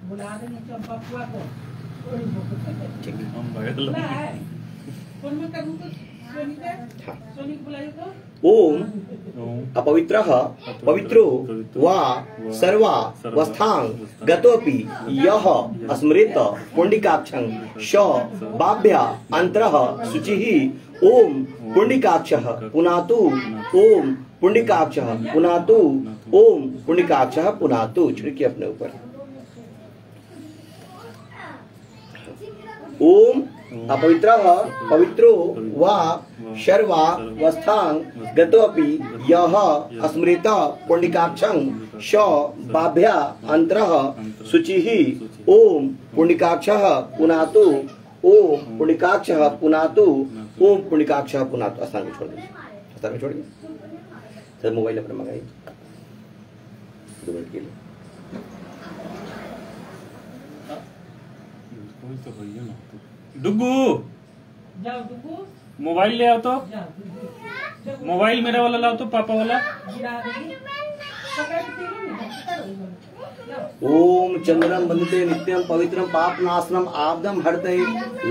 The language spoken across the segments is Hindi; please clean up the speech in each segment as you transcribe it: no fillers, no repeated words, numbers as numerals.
बुला देंगे चंपा फुआ को। ठीक है। फोन में करूँ तो सोनी का सोनी को बुलाइए तो। ओम अपवित्रः पवित्रो वा सर्वा वस्थां गतोऽपि यः स्मरेत पुण्डिकाक्षं श बाभ्या अन्तरः शुचिः। ओम पुण्डिकाक्षः पुनातु। ओम पुण्डिकाक्षः पुनातु। ओम पुण्डिकाक्षः पुनातु। छिड़किए अपने ऊपर। ओम अपवित्रः पवित्रो वा सर्वा वस्थां गतोऽपि यः स्मरेत पुण्डिकाक्षं श बाभ्या अन्तरः शुचिः। ओम पुण्डिकाक्षः पुनातु। ओम पुण्डिकाक्षः पुनातु। ओम पुण्डिकाक्षः पुनातु। स्थान में छोड़ दीजिए। स्थान में छोड़िए सर। मोबाइल अपना मंगाइए 2 मिनट के लिए। डुगू जाओ डुगू मोबाइल ले आओ तो। जाओ मोबाइल मेरा वाला लाओ तो, पापा वाला। गिरा देंगे पकड़ के ओम चंद्रम वंदते नित्यम पवित्रम पापनाशनम आब्दम हरते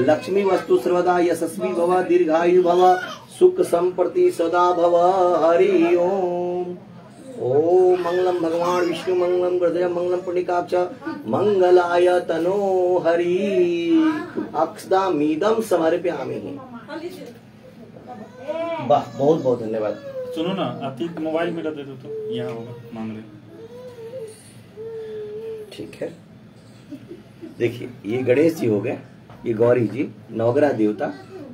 लक्ष्मी वस्तु सर्वदा यशस्वी भव दीर्घायु भव सुख संप्रति सदा भव। हरि ओम। ओम मंगलम भगवान विष्णु मंगलम हृदय मंगलम पुण्डिकाक्ष मंगलाय तनो हरि अक्षदामीदम समर्पयामि। वाह बहुत बहुत धन्यवाद। सुनो ना अतीत मोबाइल मेरा दे दो तो, यहाँ होगा मांग रहे। ठीक है। देखिए ये गणेश जी हो गए, ये गौरी जी, नवग्रह देवता,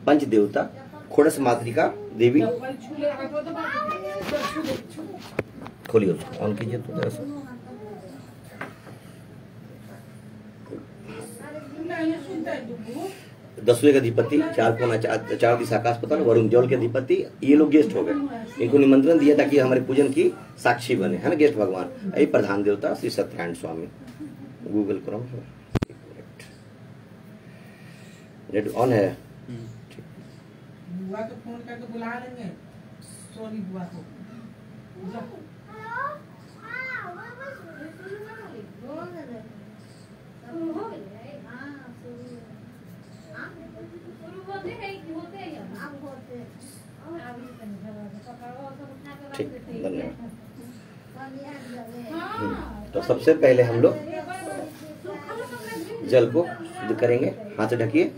पंच देवता, खोड़स मातृका देवी। खोलिए उसको, ऑन कीजिए तो जरा सा। दसवें का अधिपति, 4 दिशा का अस्पताल, वरुण जल के अधिपति, ये लोग गेस्ट हो गए। इनको निमंत्रण दिया ताकि हमारे पूजन की साक्षी बने, है ना गेस्ट भगवान। यही प्रधान देवता श्री सत्यनारायण स्वामी। गूगल क्रोम नेट ऑन है। बुआ को फोन करके बुला लेंगे सोनी बुआ को। ठीक धन्यवाद। तो सबसे पहले हम लोग जल को शुद्ध करेंगे। हाथ से ढकिए।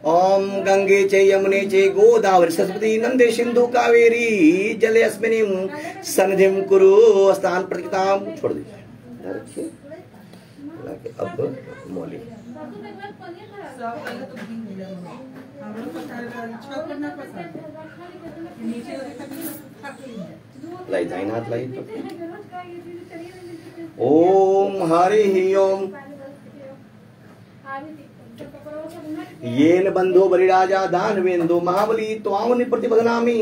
ओम गंगे च यमुने च गोदावरी सरस्वती नंदे सिंधु कावेरी जले अस्मिन् सन्निधिं कुरु। स्थान प्रतिताम छोड़ दीजिए। रखिए। अब मौली लाई दाहिना हाथ लाई। ओम हरि ओम। येन बंधो बलिराजा दानवेन्दु महाबली त्वां प्रतिपदनामि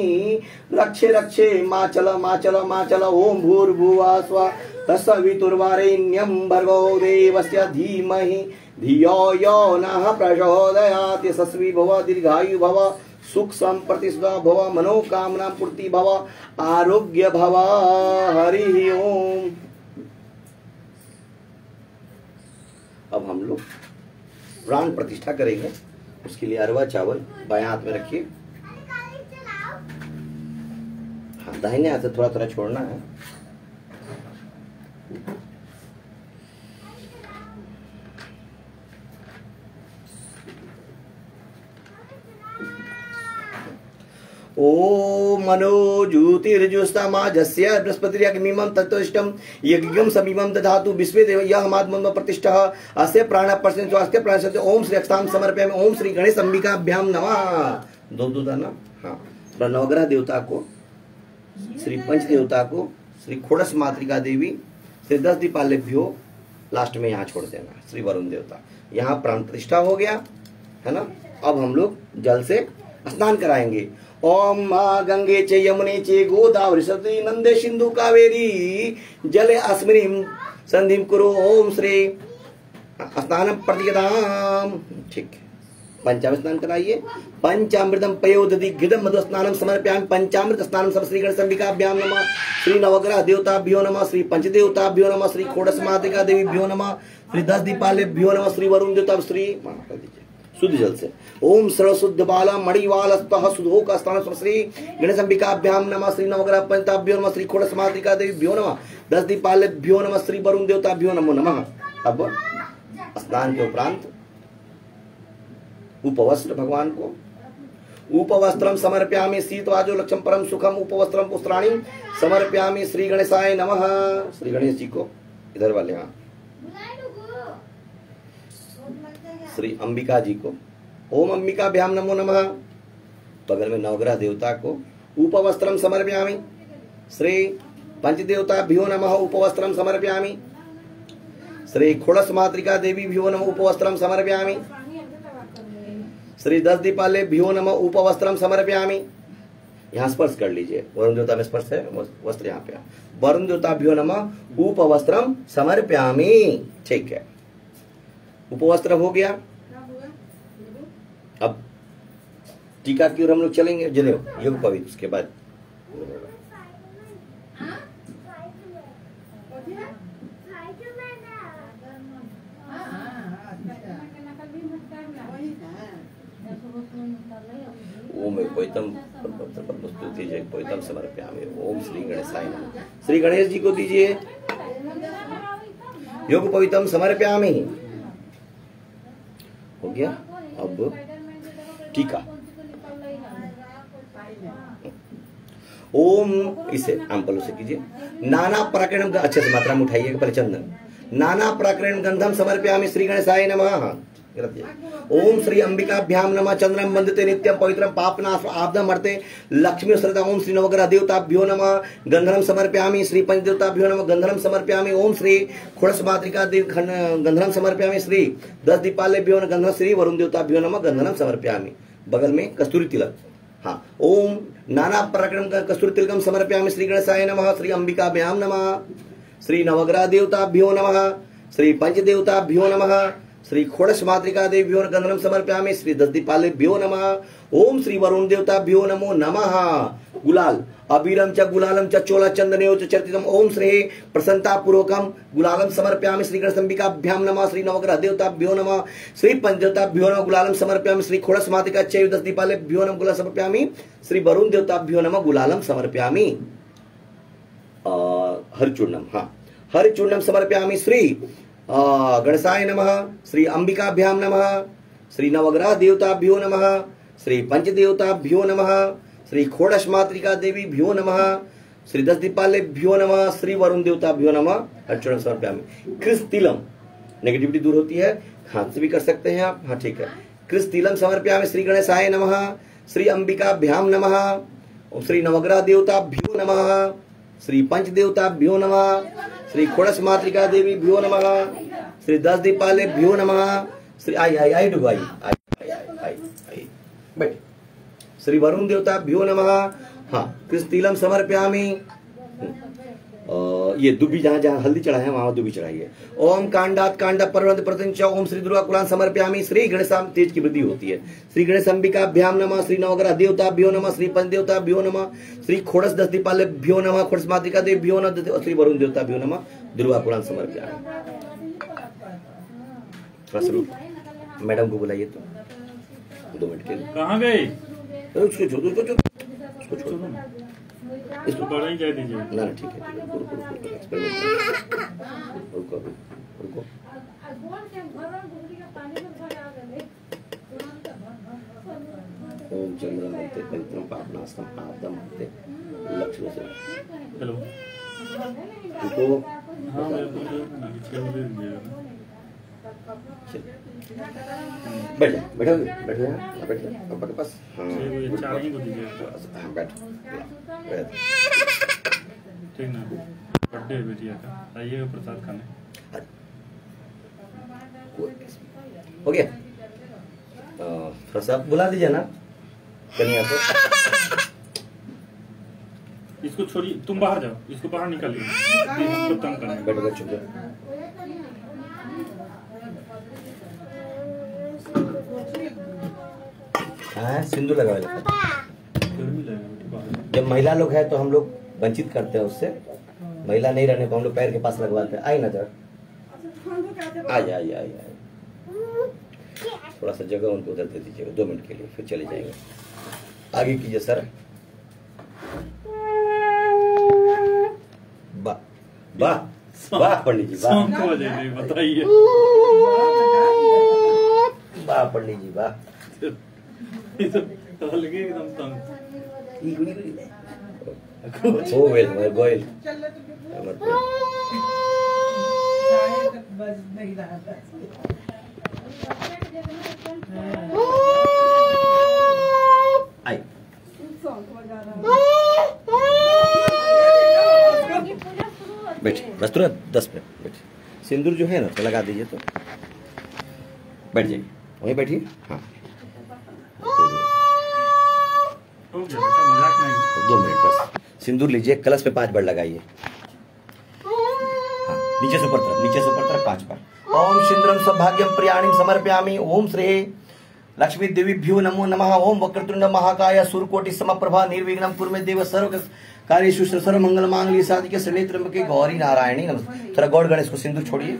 रक्षे रक्षे माचल माचल माचल। ओम भूर्भुवः स्वः तत्सवितुर्वरेण्यं भर्गो देवस्य धीमहि धियो यो नः प्रचोदयात्। यशस्वी भव दीर्घायु भव सुख संप्रति सदा भव मनोकामना पूर्ति भव आरोग्य भव। हरि ओम। अब हम लोग प्राण प्रतिष्ठा करेंगे। उसके लिए अरवा चावल बायां हाथ में रखिए। हाँ दाहिने हाथ से थोड़ा थोड़ा छोड़ना है। ओम मनो ज्योतिर्जुस्तमाजस्य बृहस्पतिर्यज्ञमिमं तत्त्वष्टं यज्ञं समीमं दधातु विश्वे देव यहमात्मन प्रतिष्ठः अस्य प्राण पर्षण स्वास्थ्य प्राण। ओम श्री अक्षतां समर्पयामि। ओम श्री गणेश अंबिकाभ्यां नमः। दो दाना। हाँ नवग्रह देवता को, श्री पंच देवता को, श्री खोड़स मातृका देवी, श्री 10 दीपालेभ्यो लास्ट में यहाँ छोड़ देना। श्री वरुण देवता यहाँ प्राण प्रतिष्ठा हो गया है ना। अब हम लोग जल से स्नान कराएंगे। ओम गंगे च यमुने च गोदावरी सरस्वती नंदे सिंधु कावेरी जले अस्मिन् संधिं कुरु। ओम श्री स्नान प्रतिगताम। ठीक है। पंचामृत स्नान कराइए। पंचामृतम पयोदधि घृतम मधु स्नानम समर्पयामि। पंचामृत स्नानम सब श्री गणेशांबिकाभ्याम नमः। श्री नवग्रह देवताभ्यो नमः। श्री पंचदेवताभ्यो नमः। श्री षोडश मातृका देवीभ्यो नमः। श्री 10 दीपालेभ्यो नमः। श्री वरुण देवता श्री शुद्ध जल से ओम सर्व शुद्ध बाला मणिवाल सुधो का स्थान श्री गणेशांबिकाभ्याम नमः। श्री नवग्रह पंचाभ्यो नमः। श्री षोडश मातृका देवीभ्यो नमः। 10 दीपालेभ्यो नमः। श्री वरुण देवताभ्यो नमो नमः। अब स्नान के उपरांत उपवस्त्र भगवान को उपवस्त्रम समर्पयामि। शीतवाजो लक्ष्यम परम सुखम उपवस्त्रम पुस्त्राणि समर्पयामि। श्री गणेशाय नमः। श्री गणेश जी को इधर वाले हाँ श्री अंबिका जी को ओम अंबिकाभ्याम नमो नमः। बगल में नवग्रह देवता को उपवस्त्रम समर्पयामि। श्री पंचदेवताभ्यो नमः। उपवस्त्रम समर्पयामि। श्री षोडश मातृका देवीभ्यो नमः। उपवस्त्रम समर्पयामि। श्री 10 दीपालेभ्यो नमः। उपवस्त्रम समर्पयामि। यहाँ स्पर्श कर लीजिए, वरुण देवता में स्पर्श है, वस्त्र यहाँ पे। वरुण देवताभ्यो नमः। उपवस्त्रम समर्पयामि। ठीक है, उपवस्त्र हो गया। अब टीका की ओर हम लोग चलेंगे। जनेऊ योग पवित्र, उसके बाद ओम कोयतम स्तुति जय कोयतम समर्पयामि। ओम श्री गणेशाय नमः। श्री गणेश जी को दीजिए योग पवित्रम समर्पयामि। हो गया। अब टीका ओम इसे आंपलों से कीजिए। नाना प्राकरण अच्छे से मात्रा में उठाइए। परिचंदन नाना प्राकरण गंधम समर्पयामि। श्री गणेशाय नमः। ओम श्री अंबिकाभ्याम नमः। चंद्रम वंदते नित्यम पवित्रम पापनाश आपदम अर्थे लक्ष्मी श्रद्धा। ओम श्री नवग्रह देवताभ्यो नमः। गंधनम समर्पयामि। श्री पंचदेवताभ्यो नमः। गंधनम समर्पयामि। ओम श्री षोडश मातृका देव गंधनम समर्पयामि। श्री 10 दीपालेभ्यो नमः। गंधन श्री वरुण देवताभ्यो नमः। गंधनम समर्पयामि। बगल में कस्तूरी तिलक हाँ ओम नाना प्रकरण कस्तूरी तिलकम समर्पयामि। श्री गणेशाय नमः। श्री अंबिकाभ्याम नमः। श्री नवग्रह देवताभ्यो नमः। श्री पंचदेवताभ्यो नमः। श्री षोडश मातृका देव्यो गंधनम समर्पयामि। श्री 10 दीपालेभ्यो नमः। ओम श्री वरुण देवताभ्यो नमो नमः। गुलाल अबीरम च गुलालम च चोला चंदनेयो च चर्चितम। ओम श्री प्रसन्नता पूर्वकम गुलालम समर्पयामि। श्री गणेशांबिकाभ्याम नमः। श्री नवग्रह देवताभ्यो नमः। श्री पंचदेवताभ्यो नमः। गुलालम समर्पयामि। श्री षोडश मातृका चैव 10 दीपालेभ्यो नमः। गुलालम समर्पयामि। श्री वरुण देवताभ्यो नमः। गुलालम समर्पयामि। हरिचूर्णम हाँ हरिचूर्णम समर्पयामि। श्री गणेशाय नमः। श्री अंबिकाभ्याम नमः। श्री नवग्रह देवताभ्यो नमः। श्री पंचदेवताभ्यो नमः। श्री षोडश मातृका देवीभ्यो नमः। श्री 10 दीपालेभ्यो नमः। श्री वरुण देवताभ्यो नमः। हरिचूर्णम समर्पयामि। क्रिस्तिलम नेगेटिविटी दूर होती है, हाथ से भी कर सकते हैं आप। हाँ ठीक है। क्रिस्तिलम समर्पयामि। श्री गणेशाय नमः। श्री अंबिकाभ्याम नमः। श्री नवग्रह देवताभ्यो नमः। श्री पंचदेवताभ्यो नमः। श्री षोडश मातृका देवीभ्यो नमः। श्री 10 दीपालेभ्यो नमः। श्री आई डूबो आई बैठ। श्री वरुण देवताभ्यो नमः। हाँ क्रिस्तिलम समर्पयामि। ये दुबी जहाँ जहाँ हल्दी चढ़ाए हैं वहां दुबी चढ़ाइए। ओम कांडात कांड पर्वत प्रत्यंच। ओम श्री दुर्गा कुलान समर्पयामि। श्री गणेशाम तेज की वृद्धि होती है। श्री गणेश अंबिकाभ्याम नमः। श्री नवग्रह देवताभ्यो नमः। श्री पंचदेवताभ्यो नमः। श्री षोडश 10 दीपालेभ्यो नमः। षोडश मातृका देव्यो नमः। श्री वरुण देवताभ्यो नमः। दुर्गा कुलान समर्पयामि। थोड़ा सा मैडम को बुलाइए तो 2 मिनट के लिए। कहाँ गए? उसको छोड़ो इसको बड़ा ही कह दीजिए ना ठीक है। रुको ओम चंद्रमते पवित्रम पापनाशम आपदमते लक्ष्मी से हेलो रुको। हाँ बैठो आपके पास। हाँ चाबी को दीजिए। हाँ बैठ ठीक ना। बर्थडे है बेटिया का, आइएगा प्रसाद खाने। हो गया। थोड़ा सा बुला दीजिए ना कन्या को। इसको छोड़िए, तुम बाहर जाओ, इसको बाहर निकालिए, इसको तंग करेंगे। बैठो चुप जाओ। हाँ सिंदूर लगा गर्मी लगेगा बेटी बाहर। जब महिला लोग है तो हम लोग वंचित करते हैं उससे। महिला नहीं रहने को हम लोग पैर के पास लगवाते हैं। आई ना जरा, आइए आइए आइए। थोड़ा सा जगह उनको उधर दे दीजिएगा 2 मिनट के लिए, फिर चले जाएंगे। आगे कीजिए सर। वाह वाह वाह पंडित जी वाह, बताइए। वाह पंडित जी वाह। एकदम तंग। हो वेल गोयल नहीं रहा था। आई बैठिए बस तुरंत 10 मिनट बैठिए। सिंदूर जो है ना तो लगा दीजिए, तो बैठ जाइए वहीं बैठिए। हाँ हो गया बेटा, मजाक नहीं। 2 मिनट बस। सिंदूर लीजिए, कलश पे 5 बार लगाइए। हाँ नीचे से ऊपर तरफ, नीचे से ऊपर तरफ 5 बार। ओम सिंदूरम सौभाग्यम प्रियाणिम समर्पयामि। ओम श्री लक्ष्मी देवीभ्यो नमो नमः। ओम वक्रतुंड महाकाय सूर्यकोटि समप्रभा निर्विघ्नं कुरु मे देव सर्व कार्येषु सर्व मंगल मांगल्ये साधिके शरण्ये त्र्यंबके गौरी नारायणी नमः। थोड़ा गौड़ गणेश को सिंदूर छोड़िए।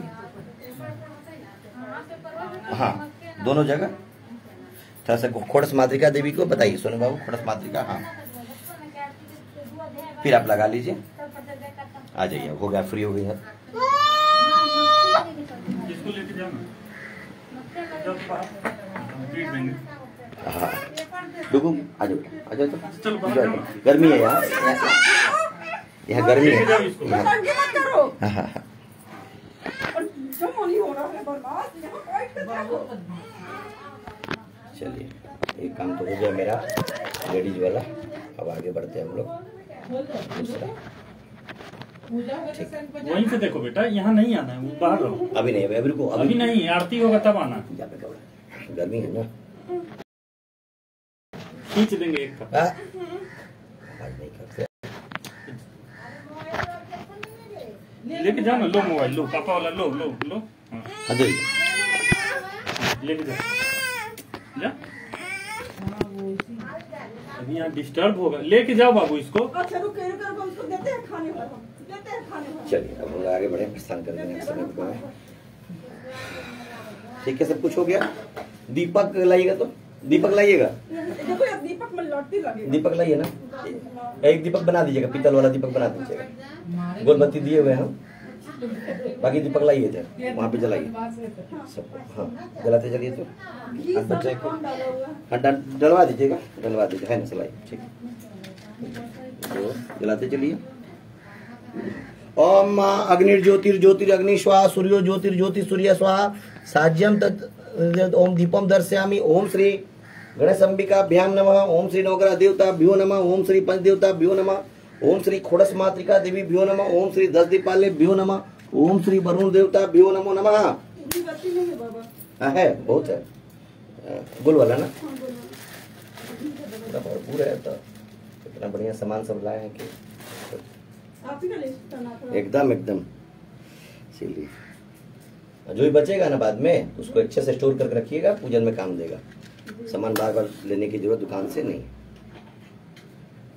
हाँ दोनों जगह। थोड़ा सा खोड़स मातृका देवी को बताइए सोनू बाबू, खोड़स मातृका। हाँ फिर आप लगा लीजिए। आ जाइए, हो गया, फ्री हो गई है। इसको लेके जाना जब कंप्लीट देंगे। हाँ डुगू आ जाओ आ जाओ। तो चलो गर्मी है यहाँ, यहाँ गर्मी है। हाँ हाँ हाँ चलिए एक काम तो हो गया मेरा लेडीज वाला। अब आगे बढ़ते हैं हम लोग। दूसरा वहीं से देखो बेटा, यहाँ नहीं आना है, वो बाहर रहो। अभी नहीं, अभी रुको, अभी नहीं, आरती होगा तब आना। गर्मी है ना, खींच देंगे एक कप। आज नहीं करते। लेके जाओ ना, लो मोबाइल लो, पापा वाला लो लो लो। हाँ लेके जाओ जा। अभी यहाँ डिस्टर्ब होगा, लेके जाओ बाबू इसको। चलिए अब हम आगे बढ़े, प्रस्थान कर देंगे समय को। ठीक है, सब कुछ हो गया। दीपक लाइएगा, तो दीपक लाइएगा। दीपक लाइए ना, एक दीपक बना दीजिएगा, पीतल वाला दीपक बना दीजिएगा। गोलबत्ती दिए हुए हैं, बाकी दीपक लाइए थे वहाँ पे जलाइए सबको। हाँ जलाते चलिए। तो बच्चे को डलवा दीजिएगा, डलवा दीजिए, है ना सिलाई। ठीक तो जलाते चलिए। ओम अग्निर्ज्योतिर्ज्योतिरग्नि स्वाहा सूर्यो ज्योतिर्ज्योति सूर्य स्वाहा साज्यम तत् ओम दीपम दर्शयामि। ओम श्री गणेश अंबिकाभ्याम नमः। ओम श्री नवग्रह देवताभ्यो नमः। ओम श्री पंचदेवताभ्यो नमः। ओम श्री खोड़स मातृका देवीभ्यो नमः। ओम श्री 10 दीपालेभ्यो नमः। ओम श्री वरुण देवताभ्यो नमो नमः। है बहुत है, गुल वाला ना भरपूर है। तो इतना बढ़िया सामान सब लाए हैं कि एकदम एकदम। चलिए जो भी बचेगा ना बाद में उसको अच्छे से स्टोर करके रखिएगा, पूजन में काम देगा। सामान बार बार लेने की जरूरत दुकान से नहीं,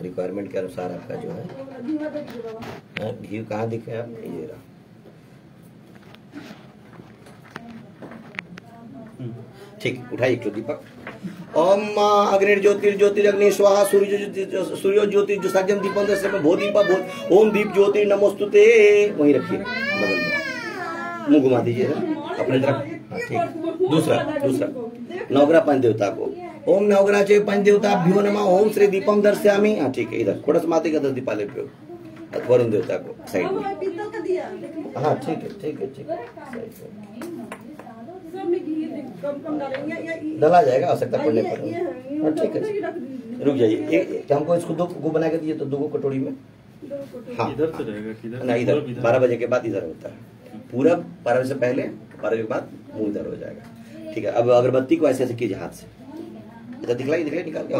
रिक्वायरमेंट के अनुसार आपका जो है। घी कहाँ दिखे आप, ये रहा। ठीक, उठाइए क्यों दीपक। ओम अग्निर्ज्योतिर्ज्योतिरग्नि स्वाहा सूर्यो ज्योतिर्ज्योतिर्साज्यम दीपम दर्शयामि। भो दीपा भो। ओम दीप ज्योति नमोस्तुते। वहीं रखिए बगल में, मुंह घुमा दीजिए अपने तरफ। हाँ ठीक। दूसरा नवग्रह पंच देवता को। ओम नवग्रह चे पंच देवताभ्यो नमः। ओम श्री दीपम दर्शयामि। हाँ ठीक है, इधर खोड़स माते का 10 दीपालेभ्यो। वरुण देवता को साइड में। हाँ ठीक है ठीक है ठीक है, डला जाएगा आवश्यकता पड़ने पर। हाँ ठीक है, रुक जाइए। हमको इसको 2 गो बना के दिए, तो 2 कटोरी में। हाँ इधर से रहेगा किधर ना, इधर 12 बजे के बाद इधर होता है पूरा। 12 बजे से पहले, 12 बजे के बाद मुंह इधर हो जाएगा। ठीक है, अब अगरबत्ती को ऐसे ऐसे कीजिए हाथ से। इधर दिखलाई निकाल के।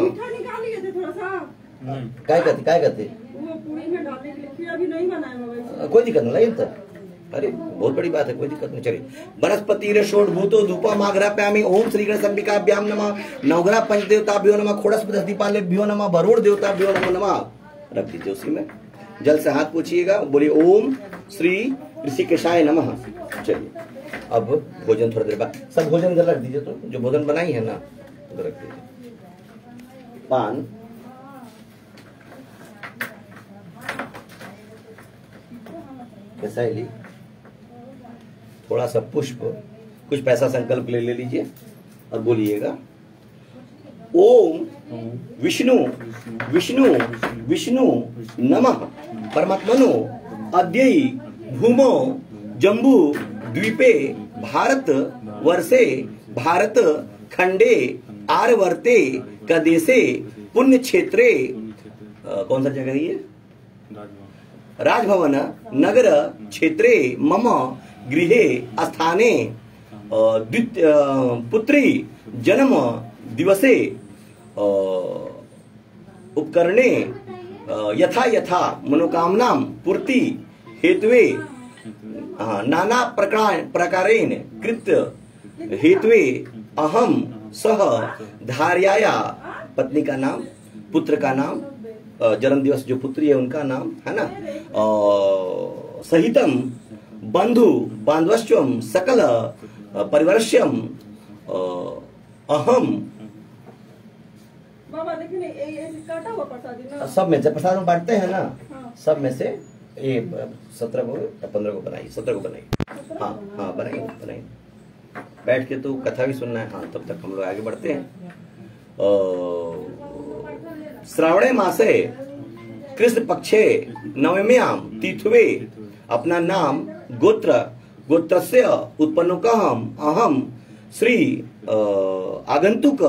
काय करते कोई कोई दिक्कत नहीं, तो अरे बहुत बड़ी बात है, कोई दिक्कत नहीं। चलिए, वनस्पति षोड़ भूतो धूपा माघरा प्यामी ओम श्री गणेश अंबिकाभ्याम नमः, नवग्रह पंचदेवताभ्यो नमः, खोड़स दीपालेभ्यो नमः, वरुण देवताभ्यो नमः। रख दीजिए उसी में, जल से हाथ पूछिएगा, बोलिए ओम श्री ऋषिकेशाय नमः। चलिए अब भोजन थोड़ा देर बाद, सब भोजन इधर रख दीजिए, तो जो भोजन बनाई है ना उधर रख दीजिए। पान, कैसा है ली, थोड़ा सा पुष्प, कुछ पैसा संकल्प ले लीजिए और बोलिएगा ओम विष्णु विष्णु विष्णु नमः परमात्मनो अद्यै भूमो जम्बू द्वीपे भारत वर्षे भारत खंडे आरवर्ते कदेशे पुण्य क्षेत्रे, कौन सा जगह है ये, राजभवन नगर क्षेत्रे मम गृहे स्थाने पुत्री जन्म दिवसे उपकरणे यथा यथा मनोकामनां पूर्ति हेतुवे नाना प्रकारेण कृत्य हेतुवे अहम सह धार्याया, पत्नी का नाम, पुत्र का नाम, जन्म दिवस जो पुत्री है उनका नाम है ना, सहितम बंधु बांधवश्चम सकल परिवर्ष्यम अहम, बाबा देखिए ये काटा हुआ प्रसादी ना, सब में से प्रसाद बांटते हैं ना, सब में से ये 17 को या 15 को बनाइए, 17 को बनाइए। हाँ हाँ बनाइए बनाइए, बैठ के तो कथा भी सुनना है। हाँ तब तक हम लोग आगे बढ़ते हैं। श्रावणे मासे कृष्ण पक्षे नवम्याम तीर्थवे अपना नाम गोत्र गोत्रस्य उत्पन्नकहम अहम श्री आगंतुक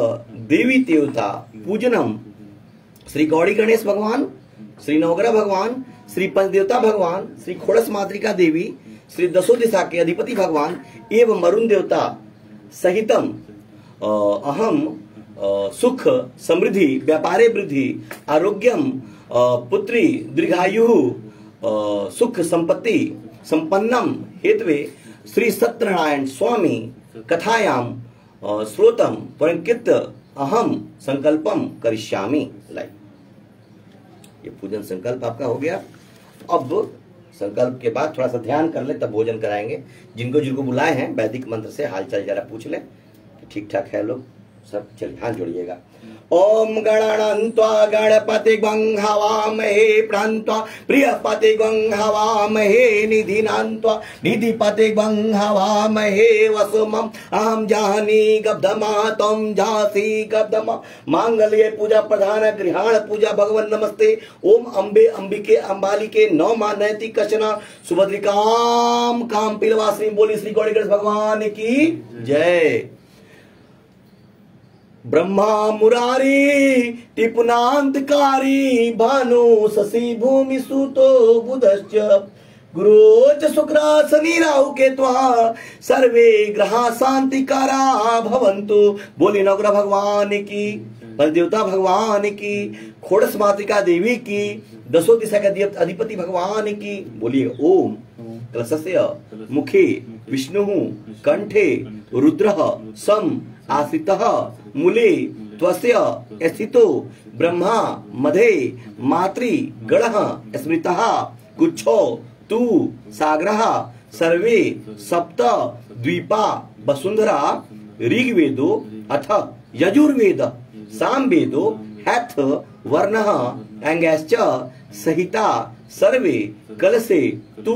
देवी देवता पूजनम श्री गौड़ी गणेश भगवान, श्री नवग्रह भगवान, श्री पंचदेवता भगवान, श्री खोड़स मातृका देवी, श्री दसों दिशा के अधिपति भगवान एवं वरुण देवता सहितम अहम सुख समृद्धि व्यापारे वृद्धि आरोग्यम पुत्री दीर्घायु सुख संपत्ति संपन्नम हेतवे श्री सत्यनारायण स्वामी कथायाम श्रोतम परंकित अहम संकल्पम करिष्यामि। ये पूजन संकल्प आपका हो गया। अब संकल्प के बाद थोड़ा सा ध्यान कर ले, तब भोजन कराएंगे। जिनको जिनको बुलाए हैं वैदिक मंत्र से हालचाल जरा पूछ ले, ठीक ठाक है लोग सब। चलिए हाथ जोड़िएगा। ओम गणान्त्वा गणपति गं हवामहे प्रान्त्वा प्रियपति गं हवामहे निधिनान्त्वा निधिपति गं हवामहे वसुमं अहं जानी गब्धमा त्वं जासि गब्धमा। मांगल्ये पूजा प्रधान गृहाण पूजा भगवन नमस्ते। ओम अम्बे अंबिके अंबालिके नौ मानयति कचना सुभद्रिकाम काम पिलवासिनी। बोली श्री गौड़ी गणेश भगवान की जय। ब्रह्मा मुरारी टिपुनांतकारी भानु शशि भूमि सुतो बुधश्च गुरोच शुक्र शनि राहु केत्वा सर्वे ग्रहा शांतिकारा भवन्तु। बोली नवग्रह भगवान की, पंचदेवता भगवान की, खोड़स मातृका देवी की, दसों दिशा के अधिपति भगवान की। बोलिए ओम कलशस्य मुखे विष्णु कंठे रुद्र सम आसितः मूले त्वस्य स्थितो ब्रह्मा मधे मातृ गणः स्मृतः गुच्छो तु सागरः सर्वे सप्त द्वीपा वसुंधरा ऋग्वेदो अथ यजुर्वेद सामवेदो हैथ वर्णः अंगैश्च सहिता सर्वे कलशे तु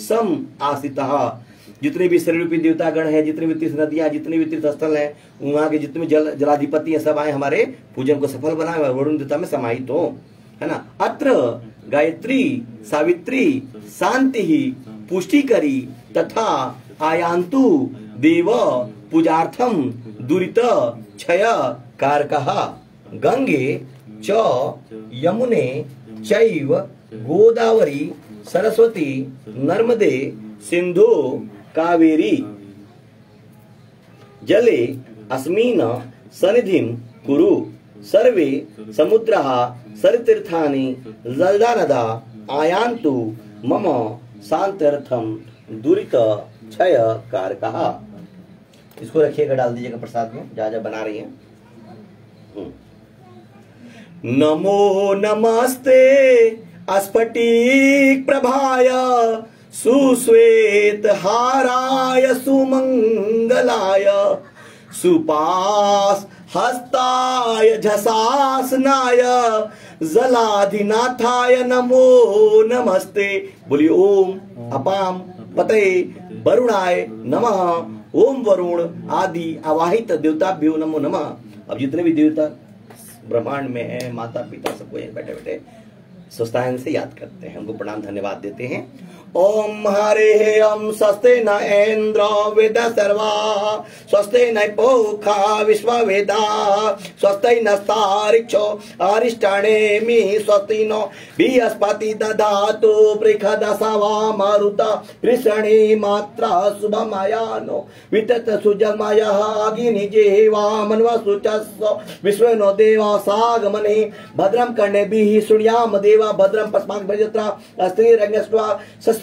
सम आसितः। जितने भी शरीर रूपी देवता गण है, जितने भी तीर्थ नदियां, जितने भी तीर्थ स्थल हैं, वहां के जितने भी जलाधिपति है सब आए हमारे पूजन को सफल बनाए, वरुण देवता में समाहित हो, है ना। अत्र गायत्री सावित्री शांति ही पुष्टि करी तथा आयांतु देव पूजार्थम दुरित क्षय कारकः गंगे च यमुने चैव गोदावरी सरस्वती नर्मदे सिंधु कावेरी जले अस्मिन् सन्निधिं कुरु। सर्वे समुद्राः सरतीर्थानि जलदानदा आयान्तु मम शान्त्यर्थं दुरित क्षय कारकः। इसको रखिएगा, डाल दीजिएगा प्रसाद में जहाँ जहाँ बना रही हैं। नमो नमस्ते स्फटिक प्रभाय सुश्वेत हाराय सुमंगलाय सुपास हस्ताय झसासनाय जलाधिनाथाय नमो नमस्ते। बोलिए ओम अपाम पते वरुणाय नमः। ओम वरुण आदि आवाहित देवताभ्यो नमो नमः। अब जितने भी देवता ब्रह्मांड में है, माता पिता सबको बैठे बैठे स्वस्थान से याद करते हैं, उनको प्रणाम धन्यवाद देते हैं। ओम हरे ओम स्वस्ति न इंद्र वेद सर्वा स्वस्ति न पोखा विश्व वेदा स्वस्ति नस्तारिक्षो अरिष्टानेमि स्वस्ति नो बृहस्पति दधातु बृहदसवा मारुता कृष्णे मात्रा शुभमयानो वितत सुजमयः अग्नि जेवा मनवसुचस्व विश्वनो देवा सागमने भद्रं कर्णेभिः शृणुयाम देवा भद्रं पश्माग्भजत्रा स्त्रीरंगस्त्वा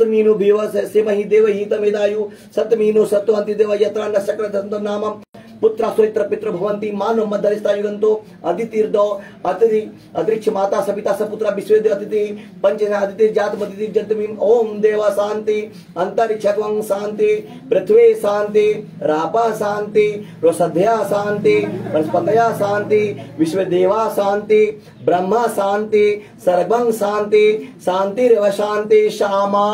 मीनु भीवस सिमहि देवहि तमेदायु सतमीनु सत्वंति देव यत्रा न शक्र दंतो नामम पुत्र सुरित्र पितृ भवंती मानो मध्यरिष्टा युगंतो अदितिर्दो अतिरिक्ष माता सपिता सपुत्रा विश्वेदेव अतिथि पंचजना अदिति जात मदिति जंतमीम। ओम देवा शांति अंतरिक्षं शांति पृथ्वी शांति रापा शांति रोषध्या शांति वनस्पतया शांति विश्वदेवा शांति ब्रह्मा शांति सर्वं शांति शांतिरेव शांति श्यामा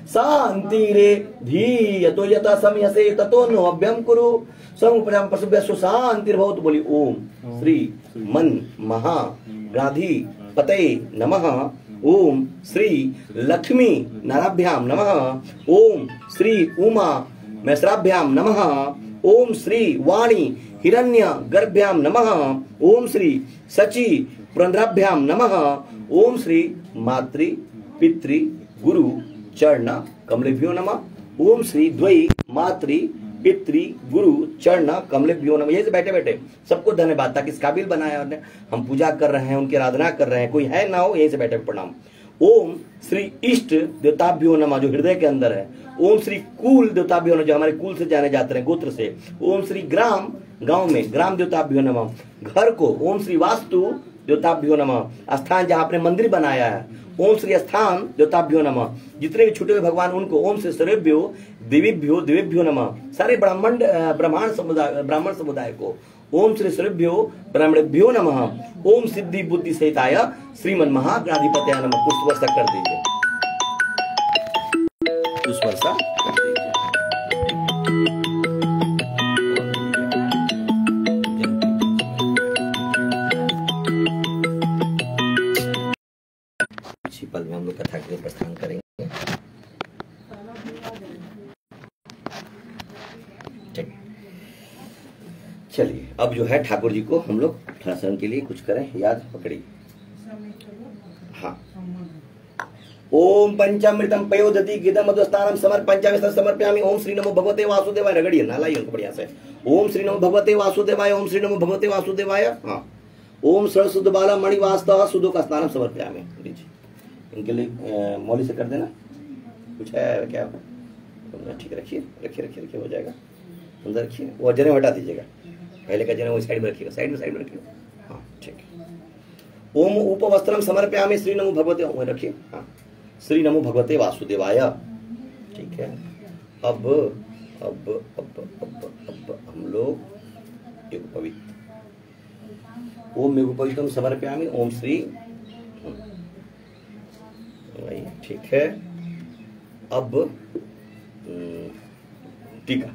शांति रे धी यतो यथा समयसे ततो नो अभ्यम कुरु समुपजाम पशुभ्य सुशांतिर्भवतु। बोली ओम श्री मन महा गाधी पते नमः। ओम श्री लक्ष्मी नाराभ्याम नमः। ओम श्री उमा मैसराभ्याम नमः। ओम श्री वाणी हिरण्य गर्भ्याम नमः। ओम श्री सची पुरंद्राभ्याम नमः। ओम श्री मातृ पितृ गुरु चरण कमलेभ्यो नमः। ओम श्री द्वै मातृ पितृ गुरु चरण कमलेभ्यो नमः। यही से बैठे बैठे सबको धन्यवाद, ताकि इस काबिल बनाया उन्हें, हम पूजा कर रहे हैं, उनकी आराधना कर रहे हैं, कोई है ना हो, यही से बैठे प्रणाम। ओम श्री इष्ट देवताभ्यो नमः, जो हृदय के अंदर है। ओम श्री कुल देवताभ्यो नमः, जो हमारे कुल से जाने जाते हैं, गोत्र से। ओम श्री ग्राम, गांव में ग्राम देवताभ्यो नमः। घर को ओम श्री वास्तु देवताभ्यो नमः। स्थान जहाँ आपने मंदिर बनाया है, ओम श्री स्थान देवताभ्यो नमः। जितने भी छूटे हुए भगवान उनको ओम श्री सर्वेभ्यो देवीभ्यो देवेभ्यो नमः। सारे ब्राह्मण समुदाय को ओम श्री सर्वेभ्यो ब्राह्मणेभ्यो नमः। ओम सिद्धि बुद्धि सहिताय श्रीमन महागणाधिपत्याय नमः। पुष्पवर्षा कर दीजिए, पुष्पवर्षा कर दीजिए। इसी पल में हम लोग कथा के लिए प्रस्थान करेंगे। चलिए अब जो है ठाकुर जी को हम लोग ठहराने के लिए कुछ करें, याद पकड़िए। हाँ, ओम पंचामृतम पयोदति गिदम मधुस्तानम समर्पयामि समर्पयामि। ओम श्री नमो भगवते वासुदेवाय। रगड़िए ना, लाइए उनको बढ़िया से। ओम श्री नमो भगवते वासुदेवाय। ओम श्री नमो भगवते वासुदेवाय। हाँ, ओम सरस्वत बाला मणिवास्तव सुदो का स्नानम समर्पयामि। लीजिए, इनके लिए मौली से कर देना। कुछ है क्या? ठीक है, रखिए रखिए रखिए रखिए, हो जाएगा। अंदर रखिए, वो जने हटा दीजिएगा, पहले का जने वो साइड में रखिएगा, साइड में रखिए। हाँ ठीक है। ओम उपवस्त्रम समर्पयामि श्री नमो भगवते, वहीं रखिए। हाँ, श्री नमो भगवते वासुदेवाय। ठीक है। अब अब अब अब अब हम लोग एक पवित्र ओम मेघ पवित्रम समर्पयामि। ओम श्री, ठीक है। अब टीका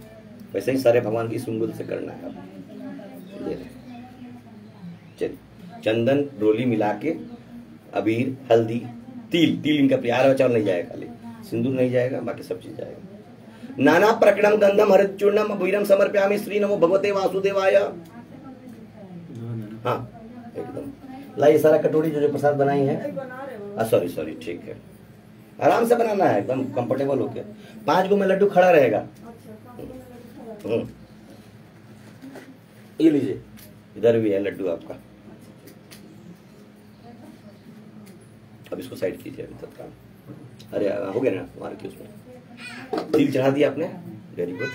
वैसे ही सारे भगवान की सुंगुल से करना है। अब ये चलिए, चंदन रोली मिला के, अबीर हल्दी तिल, तिल इनका प्यार है, चावल नहीं जाएगा, खाली सिंदूर नहीं जाएगा, बाकी सब चीज जाएगा। नाना प्रकटम गंधम हरित चूर्णम वीरम समर्पयामि श्री नमो भगवते वासुदेवाय। हाँ एकदम, लाइए सारा कटोरी जो जो प्रसाद बनाई है। सॉरी सॉरी, ठीक है, आराम से बनाना है, एकदम कंफर्टेबल होके। 5 गो में लड्डू खड़ा रहेगा। ये लीजिए, इधर भी है लड्डू आपका। अब इसको साइड कीजिए अभी तत्काल। अरे हो गया ना, वहाँ रखिए उसमें। तिल चढ़ा दिया आपने, वेरी गुड।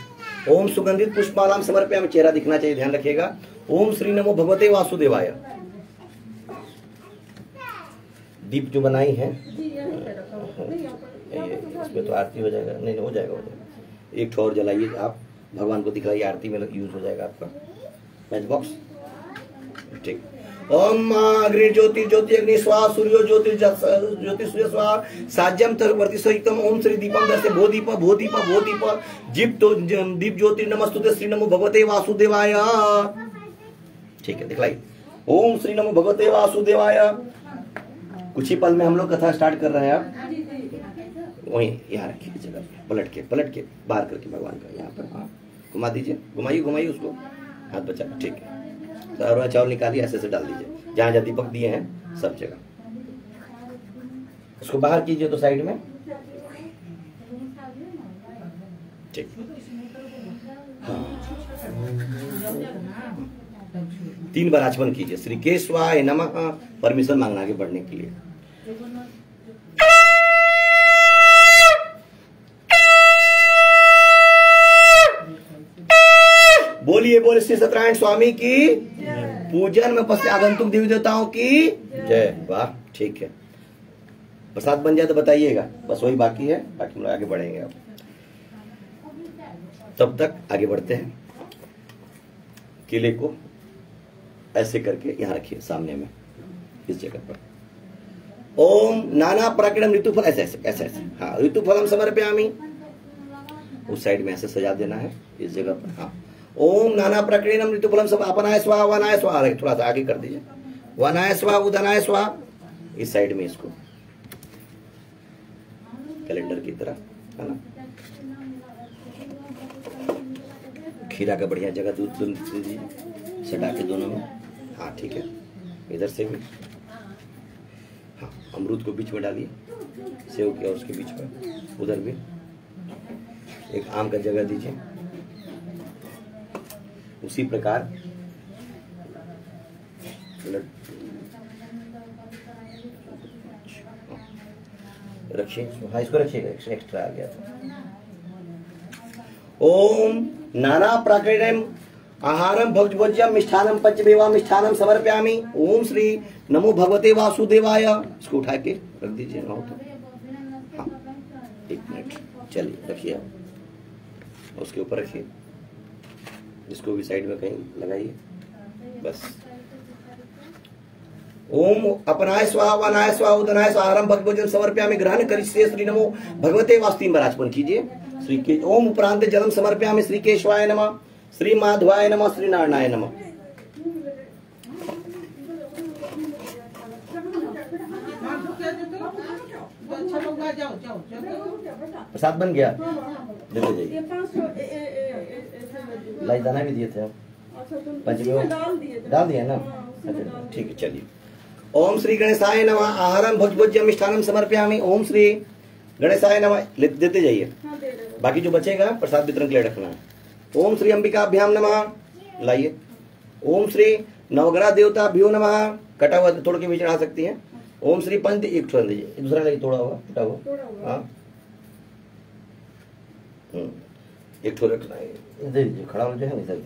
ओम सुगंधित पुष्पालाम समर्पयामि, चेहरा दिखना चाहिए, ध्यान रखिएगा। ओम श्री नमो भगवते वासुदेवाय। दीप जो बनाई है इसमें तो आरती हो जाएगा, नहीं हो जाएगा, हो जाएगा। एक और जलाइए आप, भगवान को दिखलाइए, आरती में यूज हो जाएगा आपका मैच बॉक्स। ठीक। ओम अग्नि ज्योति ज्योति अग्नि स्वाहा सूर्यो ज्योति ज्योति सूर्य स्वाहा साज्यम तर्वर्ति सहितम ओम श्री दीपम दर्शे भो दीप भो दीप भो दीप जीप तो दीप ज्योति नमस्तुते श्री नमो भगवते वासुदेवाय। ठीक है, दिखलाइए। ओम श्री नमो भगवते वासुदेवाय। कुछ ही पल में हम लोग कथा स्टार्ट कर रहे हैं। आप वहीं यहाँ रखिए जगह पे, पलट के बाहर करके भगवान का यहाँ पर, हाँ घुमा दीजिए, घुमाइए उसको, हाथ बचा। ठीक है, तो अरवा चावल निकालिए, ऐसे डाल दीजिए जहाँ जहाँ दीपक दिए हैं सब जगह। उसको बाहर कीजिए तो साइड में। ठीक, हाँ 3 बार आचमन कीजिए। श्री केशवाय नमः, परमिशन मांगना आगे बढ़ने के लिए। बोलिए बोले श्री सत्यनारायण स्वामी की पूजन में उपस्थित आगंतुक देवी देवताओं की जय। वाह, ठीक है। प्रसाद बन जाए तो बताइएगा, बस वही बाकी है, बाकी हम लोग आगे बढ़ेंगे। अब तब तक आगे बढ़ते हैं। केले को ऐसे करके यहाँ रखिए सामने में, इस जगह पर। ओम नाना प्रकटम ऋतुफल, ऐसे ऐसे ऐसे ऐसे, हाँ ऋतुफलम समर्पयामि। उस साइड में ऐसे सजा देना है इस जगह पर। हाँ ओम नाना प्रकटम ऋतुफलम सब अपनाय स्वाहा वनाय स्वाहा, थोड़ा सा आगे कर दीजिए। वनाय स्वाहा उदनाय स्वाहा, इस साइड में इसको कैलेंडर की तरह, है ना। खीरा का बढ़िया जगह दूध दीजिए सटा के दोनों में। हाँ ठीक है, इधर से भी। हाँ अमरूद को बीच में डालिए, सेव के और उसके बीच में, उधर भी एक आम का जगह दीजिए। उसी प्रकार रखिए। हाँ इसको रखिएगा, एक्स्ट्रा आ गया था। ओम नाना प्राकृतम आहारम भोज्यम मिष्ठानम पंचमेवा मिष्ठानम समर्पयामि। ओम श्री नमो भगवते वासुदेवाय। इसको उठा के रख दीजिए ना हो तो। हाँ 1 मिनट, चलिए रखिए आप, उसके ऊपर रखिए, इसको भी साइड में कहीं लगाइए बस। ओम अपनाय स्वाहा वनाय स्वाहा उदनाय स्वाहा आहारम भोज्यम समर्पयामि ग्रहण करिष्ये श्री नमो भगवते वासुदेवाय। आचमन कीजिए। श्री के ओम उपरांत जलम समर्पयामि श्री केशवाय नमः, श्री माधवाय नमः, श्री नारायणाय नमः। प्रसाद बन गया, देखो जाइए। लाई दाना भी दिए थे आप, पंचमेवा डाल दिया ना। अच्छा ठीक है, चलिए। ओम श्री गणेशाय नमः आहारम भोज्यम मिष्ठानम समर्पयामि। ओम श्री गणेशाय नमः, देते जाइए। बाकी जो बचेगा प्रसाद वितरण के लिए रखना है। ओम श्री अंबिकाभ्याम नमः, लाइए। ओम श्री नवग्रह देवताभ्यो नमः, कटा हुआ तोड़ के भी चढ़ा सकती हैं। ओम श्री पंच, एक छोड़ दीजिए, दूसरा लाइए, तोड़ा हुआ कटा हुआ। हाँ एक ठो रखना है, दे दीजिए, खड़ा हो जो है नहीं सर,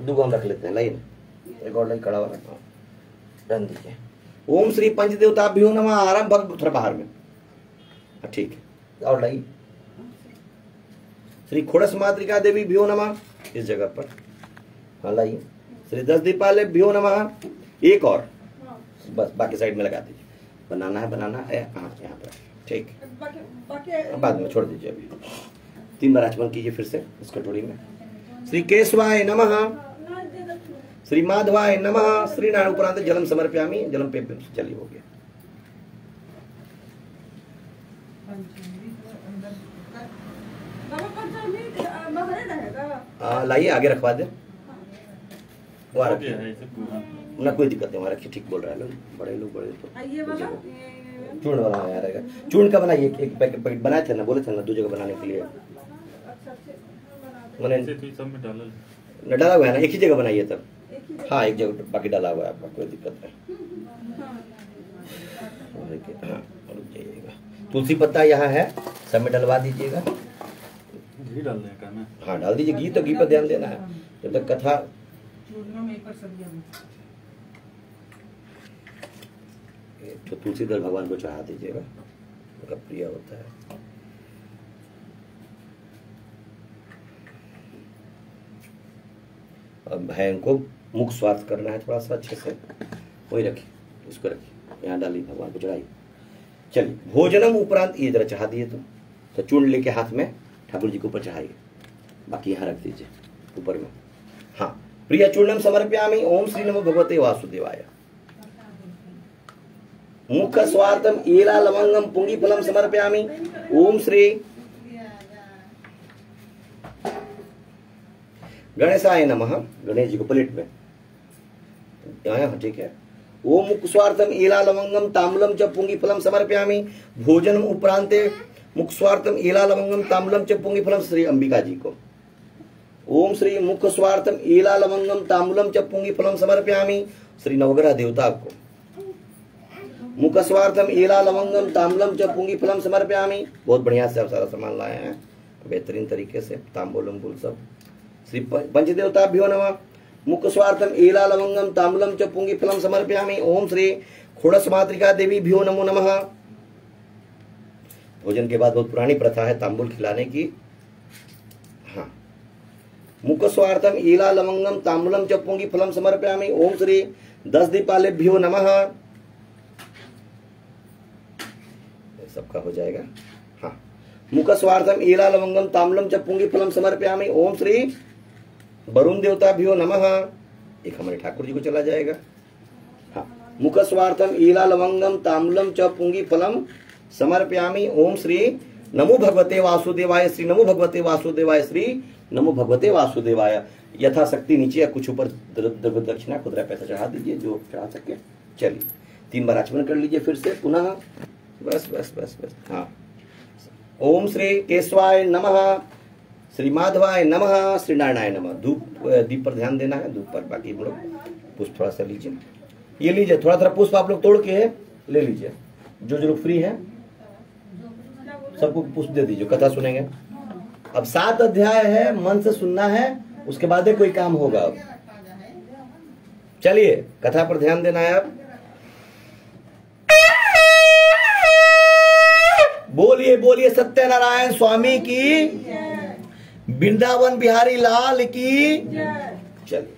2 गम रख लेते हैं, लाइए एक और लाइए खड़ा हुआ रखना, रन दीजिए। ओम श्री पंच देवताभ्यो नमः आहारम भग, थोड़ा बाहर में, ठीक है, और लाइए। श्री खोड़स मातृका देवी भ्यो नमः, इस जगह पर, हाँ लाइए। श्री 10 दीपाले भ्यो नमः, एक और बस, बाकी साइड में लगा दीजिए। बनाना है हाँ यहाँ पर, ठीक, बाद में छोड़ दीजिए। अभी 3 बार आचमन कीजिए फिर से इस कटोरी में। श्री केशवाय नमः, श्री माधवाय नमः, श्री नारायण उपरांत जलम समर्पयामि। जलम पे चलिए, हो गया। लाइए आगे रखवा दे, वहाँ रखिए ना, कोई दिक्कत नहीं, वहाँ रखिए, ठीक बोल रहा है। लोग बड़े तो चूर्ण वाला यहाँ रहेगा। चूर्ण का बनाइए, एक पैकेट बनाए थे ना, बोले थे ना 2 जगह बनाने के लिए, मैंने डाला हुआ है ना, एक ही जगह बनाइए तब। हाँ एक जगह बाकी डाला हुआ है आपका, कोई दिक्कत नहीं। हाँ रुक जाइएगा, तुलसी पत्ता यहाँ है, सब में डलवा दीजिएगा। घी डालने का ना? हाँ डाल दीजिए घी, तो घी पर ध्यान देना है जब तक कथा। तो तुलसी दल भगवान को चढ़ा दीजिएगा, उनका प्रिय होता है। अब भैन को मुख स्वार्थ करना है थोड़ा सा अच्छे से, वही रखिए, इसको रखिए, यहाँ डालिए, भगवान को चढ़ाइए। चलिए भोजनम उपरांत ये जरा चढ़ा दिए तो चूर्ण लेके हाथ में ठाकुर जी के ऊपर चढ़ाइए, बाकी यहाँ रख दीजिए ऊपर में। हाँ, प्रिय चूर्णम समर्पयामि, ओम श्री नमो भगवते वासुदेवाय। मुख स्वार्थम एला लवंगम पुंगी फलम समर्पयामि, ओम श्री गणेशाय नमः। गणेश जी को प्लेट में यहाँ, ठीक है। ओम मुख स्वार्थम एला लवंगम ताम्बूलम च पुंगी फलम समर्पयामि, भोजनम उपरांते मुख स्वार्थम एला लवंगम ताम्बूलम च पुंगी फलम, श्री अंबिका जी को। ओम श्री मुख स्वार्थम एला लवंगम ताम्बूलम च पुंगी फलम समर्पयामि, श्री नवग्रह देवता को। मुख स्वार्थम एला लवंगम ताम्बूलम च पुंगी फलम समर्पयामि। बहुत बढ़िया से आप सारा सामान लाए हैं, बेहतरीन तरीके से, ताम्बूलम बुल सब। श्री पंचदेवताभ्यो नमः। मुख स्वार्थम एला लवंगम ताम्बूलम च पुंगी फलम समर्पयामि, ओम श्री खोड़स मातृका देवी भ्यो नमो नमः। भोजन के बाद बहुत पुरानी प्रथा है तांबुल खिलाने की। हाँ, मुख स्वार्थम एला लवंगम ताम्बूलम च पुंगी फलम समर्पयामि, ओम श्री 10 दीपालेभ्यो नमः। सबका हो जाएगा। हाँ, मुख स्वार्थम एला लवंगम ताम्बूलम च पुंगी फलम समर्पयामि, ओम श्री वरुण देवताभ्यो नमः। एक हमारे ठाकुर जी को चला जाएगा। हाँ, मुख स्वार्थम एला लवंगम ताम्बूलम च पुंगी फलम समर्पयामि, ओम श्री नमो भगवते वासुदेवाय, श्री नमो भगवते वासुदेवाय, श्री नमो भगवते वासुदेवाय। यथाशक्ति नीचे या कुछ ऊपर द्रव्य दक्षिणा खुदरा पैसा चढ़ा दीजिए, जो चढ़ा सके। चलिए 3 बार आचमन कर लीजिए फिर से पुनः। बस बस बस बस। हाँ, ओम श्री केशवाय नमः, श्री माधवाय नमः, श्री नारायणाय नमः। धूप दीप पर ध्यान देना है, धूप पर। बाकी लोग पुष्प थोड़ा सा लीजिए, ये लीजिए, थोड़ा थोड़ा पुष्प आप लोग तोड़ के ले लीजिए। जो लोग फ्री हैं सबको पुष्प दे दीजिए, कथा सुनेंगे। अब 7 अध्याय है, मन से सुनना है, उसके बाद कोई काम होगा। अब चलिए कथा पर ध्यान देना है। अब बोलिए बोलिए सत्यनारायण स्वामी की, वृंदावन बिहारी लाल की। चलिए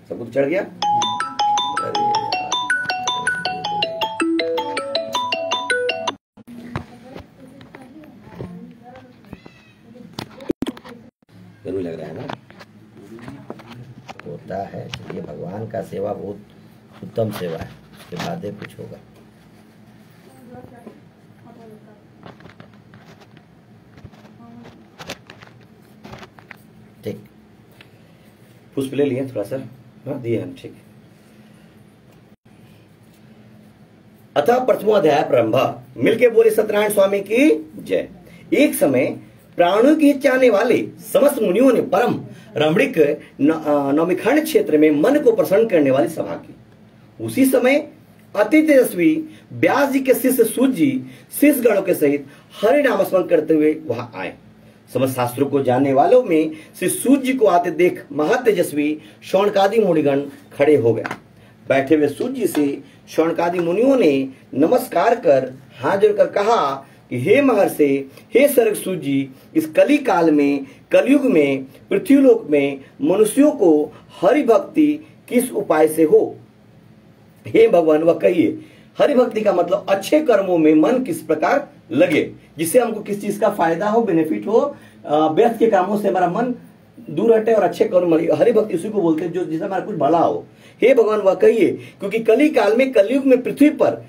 सब कुछ चढ़ गया। जरूर लग रहा है ना, होता है। ये भगवान का सेवा बहुत उत्तम सेवा है, उसके बाद ही कुछ होगा। ठीक, पुष्प ले लिए थोड़ा सा। हाँ दिए हम, ठीक। अतः प्रथमो अध्याय प्रारंभ। मिलके बोले सत्यनारायण स्वामी की जय। एक समय प्राणों की चाहने वाले समस्त मुनियों ने परम रमणीक नौमिखंड क्षेत्र में मन को प्रसन्न करने वाली सभा की। उसी समय अति तेजस्वी व्यास जी के शिष्य सूत जी शिष्य गणों के सहित हरि नाम स्मरण करते हुए वहां आए। समस्त शास्त्रों को जानने वालों में श्री सूत जी को आते देख महातेजस्वी शौनकादि मुनिगण खड़े हो गए। बैठे हुए सूत जी से शौनकादि मुनियों ने नमस्कार कर हाथ जोड़कर कहा कि हे महर्षि, हे सर्ग सूत जी, इस कली काल में, कलयुग में, पृथ्वीलोक में मनुष्यों को हरि भक्ति किस उपाय से हो? हे भगवान, वह कहिए। हरि भक्ति का मतलब अच्छे कर्मों में मन किस प्रकार लगे, जिससे हमको किस चीज का फायदा हो, बेनिफिट हो, व्यर्थ के कामों से हमारा मन दूर हटे और अच्छे कर्म। हरि भक्ति उसी को बोलते हैं जो जिससे हमारा कुछ भला हो। हे भगवान, वह कहिए, क्योंकि कली काल में, कलयुग में पृथ्वी पर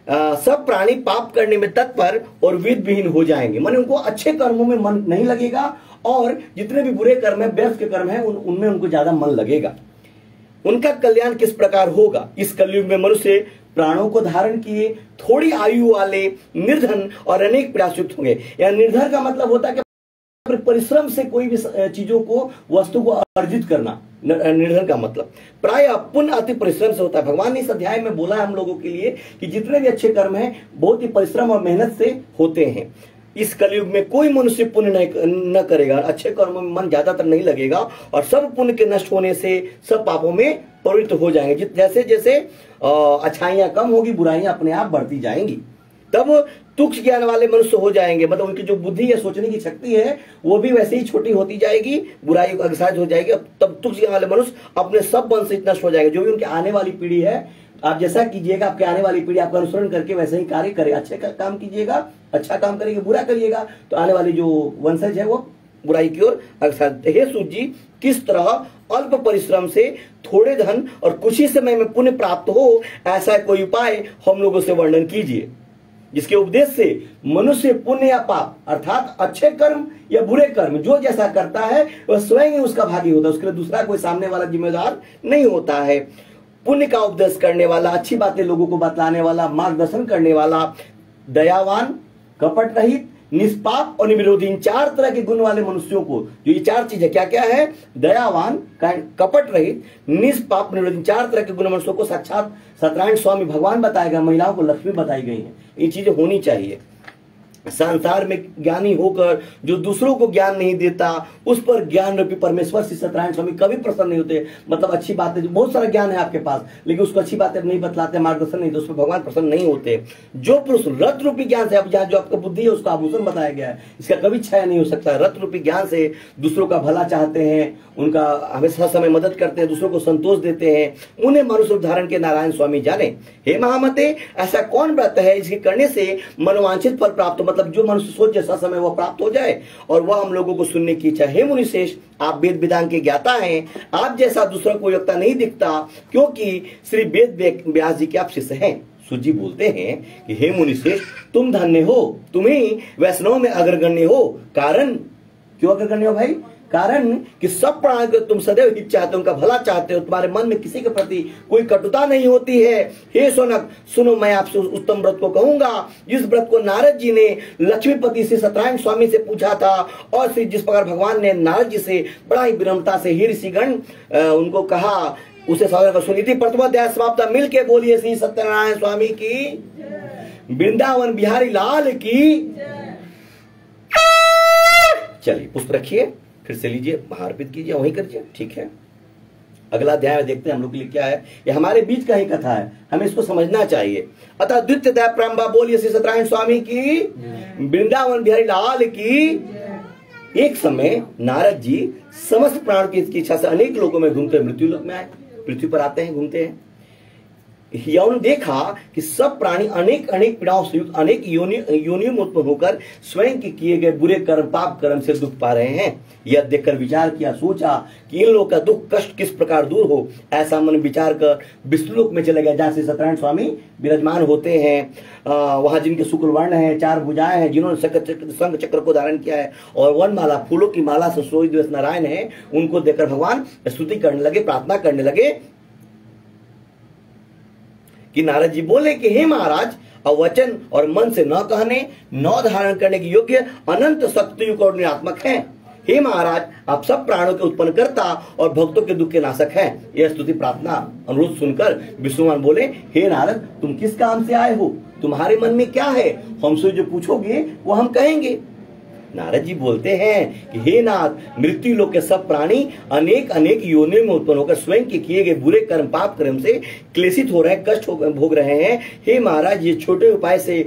सब प्राणी पाप करने में तत्पर और विद विहीन हो जाएंगे। माने उनको अच्छे कर्मों में मन नहीं लगेगा और जितने भी बुरे कर्म है, व्यर्थ के कर्म है, उनमें उनको ज्यादा मन लगेगा। उनका कल्याण किस प्रकार होगा? इस कलयुग में मनुष्य प्राणों को धारण किए, थोड़ी आयु वाले, निर्धन और अनेक प्रयासयुक्त होंगे। या निर्धन का मतलब होता है कि परिश्रम से कोई भी चीजों को, वस्तु को अर्जित करना, निर्धन का मतलब प्राय पुण्य अति परिश्रम से होता है। भगवान ने इस अध्याय में बोला है हम लोगों के लिए कि जितने भी अच्छे कर्म हैं बहुत ही परिश्रम और मेहनत से होते हैं। इस कलयुग में कोई मनुष्य पुण्य न करेगा, अच्छे कर्मों में मन ज्यादातर नहीं लगेगा और सब पुण्य के नष्ट होने से सब पापों में प्रवृत्त हो जाएंगे। जैसे जैसे अच्छाइयां कम होगी, बुराइयां अपने आप बढ़ती जाएंगी। तब तुक्ष ज्ञान वाले मनुष्य हो जाएंगे, मतलब उनकी जो बुद्धि या सोचने की शक्ति है वो भी वैसे ही छोटी होती जाएगी, बुराई अग्रसर हो जाएगी। तब तुक्ष ज्ञान वाले मनुष्य अपने सब वंश से नष्ट हो जाएंगे। जो भी उनकी आने वाली पीढ़ी है, आप जैसा कीजिएगा आपके आने वाली पीढ़ी आपका अनुसरण करके वैसे ही कार्य करे। अच्छे काम कीजिएगा, अच्छा काम करिएगा, बुरा करिएगा तो आने वाली जो वंशज है वो बुराई की ओर अग्रसर। हे सूत जी, किस तरह अल्प परिश्रम से थोड़े धन और कुछ ही समय में पुण्य प्राप्त हो, ऐसा कोई उपाय हम लोगों से वर्णन कीजिए जिसके उपदेश से मनुष्य पुण्य या पाप अर्थात अच्छे कर्म या बुरे कर्म जो जैसा करता है वह स्वयं ही उसका भागी होता है, उसके लिए दूसरा कोई सामने वाला जिम्मेदार नहीं होता है। पुण्य का उपदेश करने वाला, अच्छी बातें लोगों को बतलाने वाला, मार्गदर्शन करने वाला, दयावान, कपट रहित, निष्पाप और निर्विरोधी, इन 4 तरह के गुण वाले मनुष्यों को, जो ये 4 चीजें क्या क्या है, दयावान, कपट रहित, निष्पाप, निर्विरोधी, 4 तरह के गुण मनुष्यों को साक्षात सत्यनारायण स्वामी भगवान बताएगा। महिलाओं को लक्ष्मी बताई गई है। ये चीजें होनी चाहिए। संसार में ज्ञानी होकर जो दूसरों को ज्ञान नहीं देता उस पर ज्ञान रूपी परमेश्वर श्री सत्यनारायण स्वामी कभी प्रसन्न नहीं होते। मतलब अच्छी बातें, बहुत सारा ज्ञान है आपके पास लेकिन उसको अच्छी बातें नहीं बतलाते, मार्गदर्शन नहीं, तो उसमें भगवान प्रसन्न नहीं होते। जो पुरुष रत्न रूपी ज्ञान से, जहाँ जो आपका बुद्धि है उसका आभूषण बताया गया है, इसका कभी क्षय नहीं हो सकता। रत्न रूपी ज्ञान से दूसरों का भला चाहते हैं, उनका हमेशा समय मदद करते हैं, दूसरों को संतोष देते हैं, उन्हें मनुष्य धारण के नारायण स्वामी जाने। हे महामते, ऐसा कौन व्रत है जिसके करने से मनोवांछित फल प्राप्त हो, मतलब जो मनुष्य सोच जैसा समय वह प्राप्त हो जाए और वह हम लोगों को सुनने की इच्छा। हे मुनिशेष, आप वेद वेदांग के ज्ञाता हैं, आप जैसा दूसरा कोई वक्ता नहीं दिखता क्योंकि श्री वेद व्यास जी के आप शिष्य हैं। सूत जी बोलते हैं कि हे मुनिशेष, तुम धन्य हो, तुम्हें वैष्णव में अग्रगण्य हो। कारण क्यों अग्रगण्य हो भाई? कारण कि सब प्राणी को तुम सदैव हित चाहते हो, उनका भला चाहते हो, तुम्हारे मन में किसी के प्रति कोई कटुता नहीं होती है। हे सोनक, सुनो, मैं आपसे उत्तम व्रत को कहूंगा जिस व्रत को नारद जी ने लक्ष्मीपति से सत्यनारायण स्वामी से पूछा था और फिर जिस प्रकार भगवान ने नारद जी से बड़ा ही विनम्रता से हे ऋषिगण उनको कहा, उसे सुनीति प्रथम अध्याय समाप्त। मिल के बोलिए श्री सत्यनारायण स्वामी की, वृंदावन बिहारी लाल की। चलिए पुष्प रखिए, फिर से लीजिए, महार्पित कीजिए, वहीं करिए, ठीक है। अगला अध्याय में देखते हैं हम लोग के लिए क्या है। ये हमारे बीच का ही कथा है, हमें इसको समझना चाहिए। अतः द्वितीय अध्याय प्रारंभ, बोलिए श्री सत्यनारायण स्वामी की, वृंदावन बिहारी लाल की। एक समय नारद जी समस्त प्राण की इच्छा से अनेक लोगों में घूमते मृत्यु लोक में आए, पृथ्वी पर आते हैं, घूमते हैं। यौन देखा कि सब प्राणी अनेक अनेक पीड़ाओं से युक्त अनेक योनियों में उत्पन्न होकर स्वयं के किए गए बुरे कर्म, पाप कर्म से दुख पा रहे हैं। यह देखकर विचार किया, सोचा कि इन लोगों का दुख कष्ट किस प्रकार दूर हो। ऐसा मन विचार कर विष्णुलोक में चले गए, जहाँ से सत्यनारायण स्वामी विराजमान होते हैं। वहां जिनके शुक्ल वर्ण है, 4 भुजाएं हैं, जिन्होंने शंख चक्र को धारण किया है और वनमाला, फूलों की माला से सुशोभित नारायण है, उनको देखकर भगवान स्तुति करने लगे, प्रार्थना करने लगे कि नारद जी बोले कि हे महाराज, अवचन और मन से न कहने, न धारण करने के योग्य अनंत शक्तियुक्त और निरात्मक हैं। हे महाराज, आप सब प्राणों के उत्पन्न करता और भक्तों के दुख के नाशक हैं। यह स्तुति प्रार्थना अनुरोध सुनकर विष्णुमान बोले, हे नारद, तुम किस काम से आए हो? तुम्हारे मन में क्या है? हमसे जो पूछोगे वो हम कहेंगे। नारद जी बोलते हैं कि हे नाथ, मृत्यु लोक के सब प्राणी अनेक अनेक योनियों में उत्पन्न होकर स्वयं के किए गए बुरे कर्म, पाप कर्म से क्लेशित हो रहे हैं, कष्ट भोग रहे हैं। हे महाराज, ये छोटे उपाय से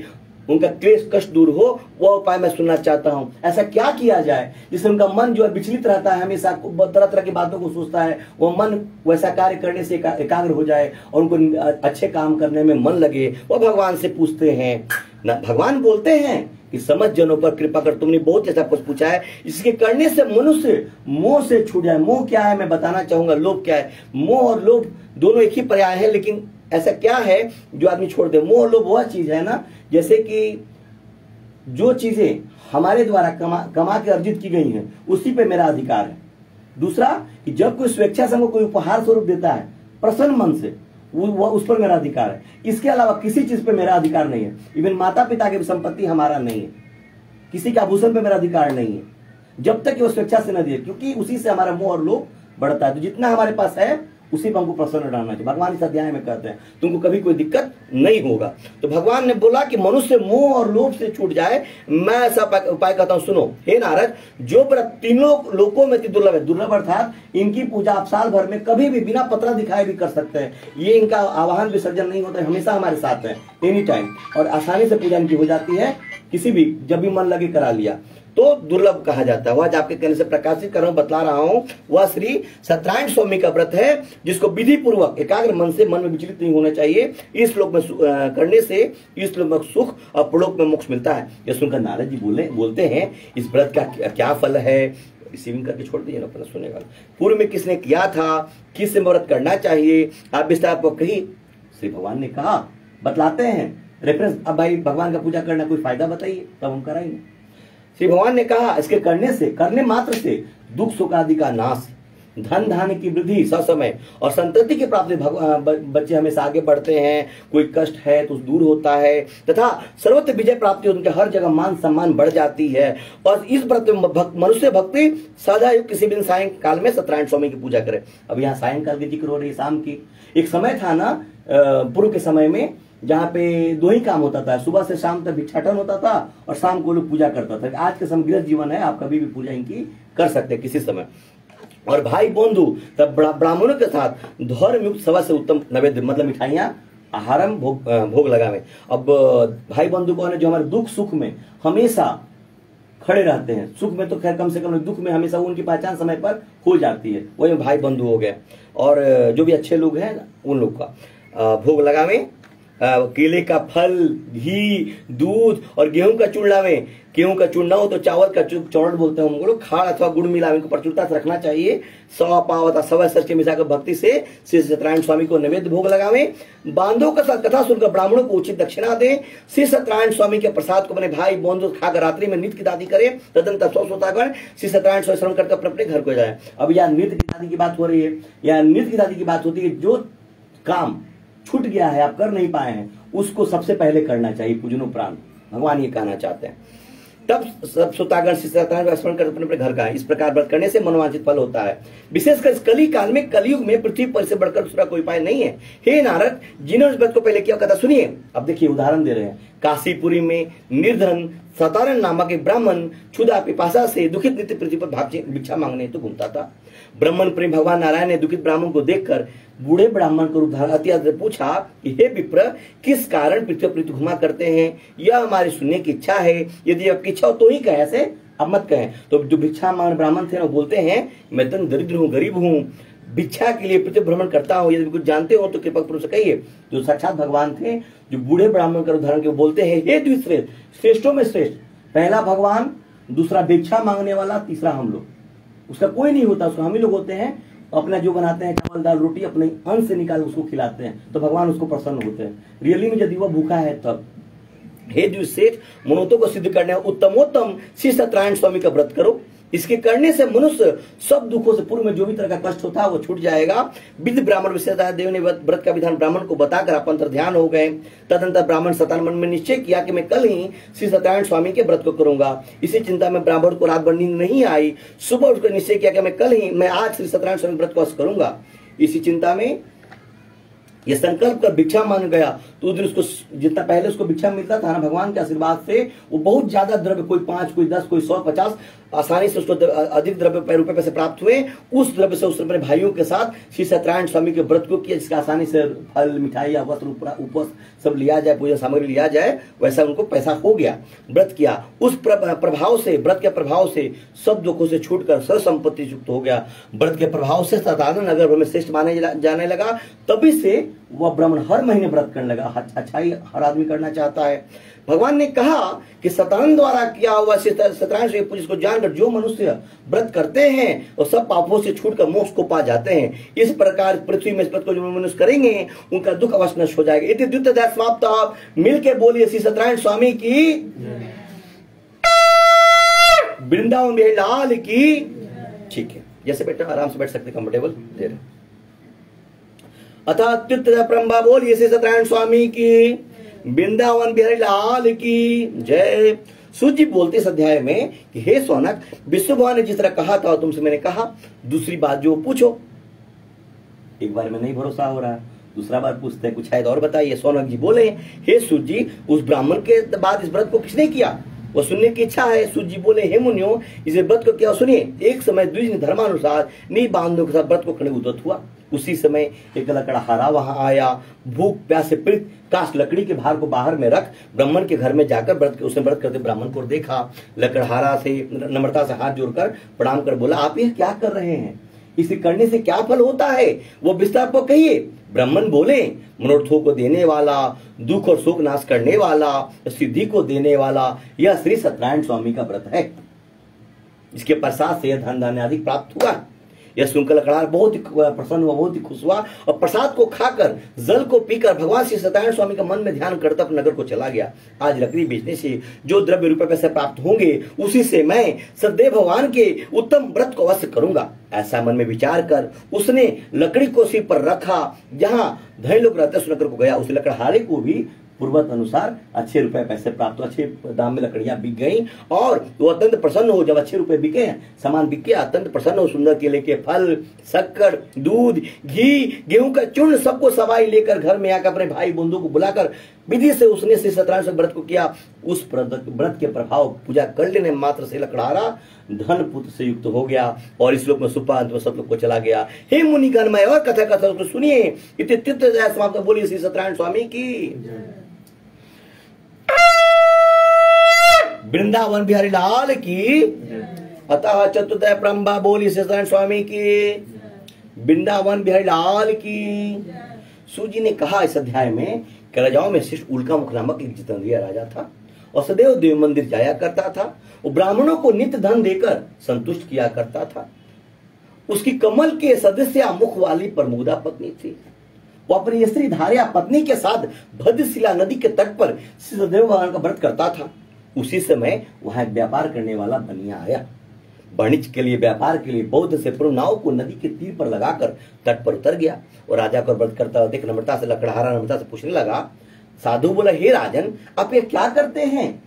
उनका क्लेश कष्ट दूर हो, वह उपाय मैं सुनना चाहता हूँ। ऐसा क्या किया जाए जिससे उनका मन जो है विचलित रहता है, हमेशा तरह तरह की बातों को सोचता है, वो मन वैसा कार्य करने से एकाग्र हो जाए और उनको अच्छे काम करने में मन लगे। वह भगवान से पूछते हैं। भगवान बोलते हैं कि समझ जनों पर कृपा कर, तुमने बहुत ऐसा कुछ पूछा है इसके करने से मनुष्य मोह से छूट जाए। मोह क्या है मैं बताना चाहूंगा, लोभ क्या है। मोह और लोभ दोनों एक ही पर्याय है, लेकिन ऐसा क्या है जो आदमी छोड़ दे। मोह और लोभ वह चीज है ना, जैसे कि जो चीजें हमारे द्वारा कमा के अर्जित की गई हैं उसी पे मेरा अधिकार है। दूसरा कि जब कोई स्वेच्छा से हमको कोई उपहार स्वरूप देता है प्रसन्न मन से, वो उस पर मेरा अधिकार है। इसके अलावा किसी चीज पे मेरा अधिकार नहीं है। इवन माता पिता की संपत्ति हमारा नहीं है, किसी के आभूषण पे मेरा अधिकार नहीं है, जब तक कि वो स्वेच्छा से न दिए, क्योंकि उसी से हमारा मोह और लोभ बढ़ता है। तो जितना हमारे पास है उसी पर हमको प्रसन्न रहना चाहिए। भगवान इस अध्याय में कहते हैं तुमको कभी कोई दिक्कत नहीं होगा। तो भगवान ने बोला कि मनुष्य मोह और लोभ से छूट जाए, मैं ऐसा उपाय कहता हूं, सुनो हे नारद, जो व्रत तीनों लोकों में दुर्लभ है, दुर्लभ अर्थात इनकी पूजा आप साल भर में कभी भी बिना पत्रा दिखाए भी कर सकते हैं। ये इनका आवाहन विसर्जन नहीं होता है, हमेशा हमारे साथ है एनी टाइम, और आसानी से पूजा इनकी हो जाती है, किसी भी जब भी मन लगे करा लिया, तो दुर्लभ कहा जाता है। वह आपके कहने से प्रकाशित कर रहा हूं, बतला रहा हूं, वह श्री सत्यनारायण स्वामी का व्रत है, जिसको विधि पूर्वक एकाग्र मन से, मन में विचलित नहीं होना चाहिए। इस श्लोक में करने से इस श्लोक में सुख और परलोक में मोक्ष मिलता है। यह सुनकर नारद जी बोलते हैं इस व्रत का क्या फल है, रिसीविंग करके छोड़ दीजिए ना, अपना सुनेगा। पूर्व में किसने किया था, किस व्रत करना चाहिए, आप विस्तार पर कही। श्री भगवान ने कहा, बतलाते हैं रेफरेंस। अब भाई भगवान का पूजा करना कोई फायदा बताइए, तब हम कराएंगे। श्री भगवान ने कहा, इसके करने मात्र से दुख सुख आदि का नाश, धन धान्य की वृद्धि ससमय और संतति की प्राप्ति, बच्चे हमेशा आगे बढ़ते हैं, कोई कष्ट है तो दूर होता है, तथा सर्वत्र विजय प्राप्ति, उनके हर जगह मान सम्मान बढ़ जाती है। और इस व्रत में मनुष्य भक्ति सदा युक्त किसी दिन सायंकाल में सत्यनारायण स्वामी की पूजा करे। अब यहाँ सायंकाल की जिक्र हो रही है, शाम की। एक समय था ना पूर्व के समय में, जहाँ पे दो ही काम होता था, सुबह से शाम तक भिक्षाटन होता था और शाम को लोग पूजा करता था। आज के समय गृहस्थ जीवन है, आप कभी भी पूजा इनकी कर सकते हैं किसी समय। और भाई बंधु तब ब्राह्मणों के साथ धर्म युक्त सवा से उत्तम नैवेद्य, मतलब मिठाइयाँ आहारम भोग लगावे। अब भाई बंधु कौन है, जो हमारे दुख सुख में हमेशा खड़े रहते हैं, सुख में तो खैर कम से कम, दुख में हमेशा उनकी पहचान समय पर हो जाती है, वही भाई बंधु हो गए। और जो भी अच्छे लोग हैं उन लोग का भोग लगावे, केले का फल, घी, दूध और गेहूं का चूर्ण लावे। गेहूं का चूर्ण ना हो तो चावल का चौड़ बोलते हैं हम लोग, खाड़ अथवा गुड़ मिलावे, इनको प्रचुरता से रखना चाहिए। सवा पाव अथवा सवा सच के मिलाकर भक्ति से श्री सत्यनारायण स्वामी को नैवेद्य भोग लगावे। बांधों का साथ कथा सुनकर ब्राह्मणों को उचित दक्षिणा दे। श्री सत्यनारायण स्वामी के प्रसाद को अपने भाई बंधु खाकर रात्रि में नित्य की दादी करे। तदंतर श्रोतागण श्री सत्यनारायण स्वामी श्रवण करके अपने घर को जाए। अब यहाँ नृत्य की दादी की बात हो रही है, या नृत्य की दादी की बात होती है। जो काम छूट गया है, आप कर नहीं पाए हैं, उसको सबसे पहले करना चाहिए पूजनोपरांत, भगवान ये कहना चाहते हैं। तब सब श्रोतागण श्री सत्यनारायण स्मरण कर अपने घर का है। इस प्रकार व्रत करने से मनोवांछित फल होता है। विशेषकर इस कली काल में, कलयुग में पृथ्वी पर से बढ़कर दूसरा कोई उपाय नहीं है। हे नारद, जिन्होंने इस व्रत को पहले किया कथा सुनिए। अब देखिए उदाहरण दे रहे हैं। काशीपुरी में निर्धन सतारण नामक एक ब्राह्मण क्षुधा पिपासा से दुखित नित्य पृथ्वी पर भिक्षा मांगने तो घूमता था। ब्राह्मण प्रेम भगवान नारायण ने दुखित ब्राह्मण को देखकर बूढ़े ब्राह्मण को रूप धारण अति पूछा कि हे विप्र, किस कारण पृथ्वी घुमा करते हैं, यह हमारी सुनने की इच्छा है। यदि आपकी इच्छा हो तो ही कहे, ऐसे अब मत कहें। तो जो भिक्षा मांगने ब्राह्मण थे ना, बोलते हैं मैं तो दरिद्र हूँ, गरीब हूँ, भिक्षा के लिए पृथ्वी भ्रमण करता हूँ, यदि कुछ जानते हो तो कृपा पुरुष कहिए। जो साक्षात भगवान थे, जो बूढ़े ब्राह्मण का उदाहरण के बोलते हैं, हे द्विश्रेष्ठ, श्रेष्ठों में श्रेष्ठ, पहला भगवान, दूसरा भिक्षा मांगने वाला, तीसरा हम लोग। उसका कोई नहीं होता, उसको हम ही लोग होते हैं। अपना जो बनाते हैं चावल दाल रोटी, अपने अन्न से निकाल उसको खिलाते हैं, तो भगवान उसको प्रसन्न होते हैं। रियली में यदि वह भूखा है तब। हे द्विश्रेष्ठ, मनोतों को सिद्ध करने उत्तमोत्तम श्री सत्यनारायण स्वामी का व्रत करो। इसके करने से मनुष्य सब दुखों से, पूर्व में जो भी तरह का कष्ट होता है वो छूट जाएगा। विधि ब्राह्मण विशेषतः देव ने व्रत का विधान ब्राह्मण को बताकर आप अंतर ध्यान हो गए। तदंतर ब्राह्मण सतान मन में निश्चय किया कि मैं कल ही श्री सत्यनारायण स्वामी के व्रत को करूंगा। इसी चिंता में ब्राह्मण को रात भर नींद नहीं आई। सुबह उठकर निश्चय किया कि मैं आज श्री सत्यनारायण स्वामी व्रत को करूंगा। इसी चिंता में ये संकल्प कर भिक्षा मांग गया। तो उस दिन उसको जितना पहले उसको भिक्षा मिलता था ना, भगवान के आशीर्वाद से वो बहुत ज्यादा द्रव्य, कोई 5, कोई 10, कोई 100, 50, आसानी से उसको अधिक द्रव्य रुपए पैसे प्राप्त हुए। उस द्रव्य से उसने अपने भाइयों के साथ श्री सत्यनारायण स्वामी के व्रत को किया, जिसका आसानी से फल, मिठाई, वस्त्र, उपवास सब लिया जाए, पूजा सामग्री लिया जाए, वैसा उनको पैसा हो गया। व्रत किया, उस प्रभाव से, व्रत के प्रभाव से सब दुखों से छूटकर सर्व संपत्ति युक्त हो गया। व्रत के प्रभाव से सतानंद नगर में श्रेष्ठ माने जाने लगा। तभी से वह ब्राह्मण हर महीने व्रत करने लगा। अच्छाई हर आदमी करना चाहता है। भगवान ने कहा कि सतानंद द्वारा किया हुआ सत्यनारायण स्वामी पूजा को जानकर जो मनुष्य व्रत करते हैं और सब पापों से छूटकर मोक्ष को पा जाते हैं। इस प्रकार पृथ्वी में इस व्रत को जो मनुष्य करेंगे उनका दुख अवश्य नष्ट हो जाएगा। इति द्वितीय अध्याय समाप्त। आप मिलके बोलिए श्री सत्यनारायण स्वामी की, वृंदावन बिहारी लाल की। ठीक है, जैसे बेटा आराम से बैठ सकते, कंफर्टेबल दे रहे। अतः प्रंभा बोलिए श्री सत्यनारायण स्वामी की, वृंदावन बिहारी लाल की जय। सूत जी बोलते इस अध्याय में कि हे सौनक, विष्णु भगवान ने जिस तरह कहा था तुमसे मैंने कहा, दूसरी बात जो पूछो। एक बार में नहीं भरोसा हो रहा, दूसरा बार पूछते हैं कुछ शायद और बताइए। सौनक जी बोले, हे सूत जी, उस ब्राह्मण के बाद इस व्रत को किसने किया, वो सुनने की इच्छा है। सूत जी बोले, हे मुनियो, इस व्रत को क्या सुनिए। एक समय द्विज ने धर्मानुसार नी बांधों के साथ व्रत को करने उद्यत हुआ। उसी समय एक लकड़हारा वहां आया, भूख प्यास से पीड़ित, काश लकड़ी के भार को बाहर में रख ब्राह्मण के घर में जाकर उसने व्रत करते ब्राह्मण को देखा। लकड़हारा से नम्रता से हाथ जोड़कर प्रणाम कर बोला, आप यह क्या कर रहे हैं, इसे करने से क्या फल होता है, वो विस्तार को कहिए। ब्राह्मण बोले, मनोरथों को देने वाला, दुख और शोक नाश करने वाला, सिद्धि को देने वाला यह श्री सत्यनारायण स्वामी का व्रत है। इसके प्रसाद से धन धान्य आदि प्राप्त हुआ। यह सुनकर लकड़हारा बहुत ही प्रसन्न हुआ, बहुत ही खुश हुआ और प्रसाद को खाकर जल को पीकर भगवान श्री सत्यनारायण स्वामी का मन में ध्यान करता अपने नगर को चला गया। आज लकड़ी बेचने से जो द्रव्य रुपए पैसे प्राप्त होंगे उसी से मैं सदैव भगवान के उत्तम व्रत को अवश्य करूंगा। ऐसा मन में विचार कर उसने लकड़ी को सिर पर रखा, जहां धनी लोग रहते उस नगर को गया। उस लकड़हारे को भी पूर्वत अनुसार अच्छे रुपए पैसे प्राप्त, अच्छे दाम में लकड़ियां बिक गई और वो अत्यंत प्रसन्न हो। जब अच्छे रुपए बिके, सामान बिक गया, अत्यंत प्रसन्न हो। सुंदर केले के फल, शक्कर, दूध, घी, गेहूं का चूर्ण सबको सवाई लेकर घर में आकर अपने भाई बंधु को बुलाकर विधि से उसने श्री सत्यनारायण व्रत को किया। उस व्रत के प्रभाव पूजा कर लेने मात्र से लकड़हारा धन पुत्र से युक्त हो गया और इस लोक में सुपांत में सब लोग को चला गया। हे मुनिगण, मैं और कथा सुनिए। इतने तीर्थ समाप्त बोलिए श्री सत्यनारायण स्वामी की। वृंदावन बिहारी लाल की। अतः चतुर्दय प्रंभा बोली सत्यनारायण स्वामी की। वृंदावन बिहारी लाल की। सूत जी ने कहा इस अध्याय में कि राजाओं में श्रेष्ठ उल्का मुख नामक एक जितेंद्रिय राजा था और सदैव देव मंदिर जाया करता था। वो ब्राह्मणों को नित्य धन देकर संतुष्ट किया करता था। उसकी कमल के सदस्य मुख वाली प्रमोदा पत्नी थी। वो अपनी स्त्री धारिया पत्नी के साथ भद्रशिला नदी के तट पर सदैव भगवान का व्रत करता था। उसी समय वहां एक व्यापार करने वाला बनिया आया। वाणिज्य के लिए, व्यापार के लिए बौद्ध से पूर्व नाव को नदी के तीर पर लगाकर तट पर उतर गया और राजा को व्रत करता हुआ देख नम्रता से लकड़हारा नम्रता से पूछने लगा। साधु बोला, हे राजन, आप ये क्या करते हैं,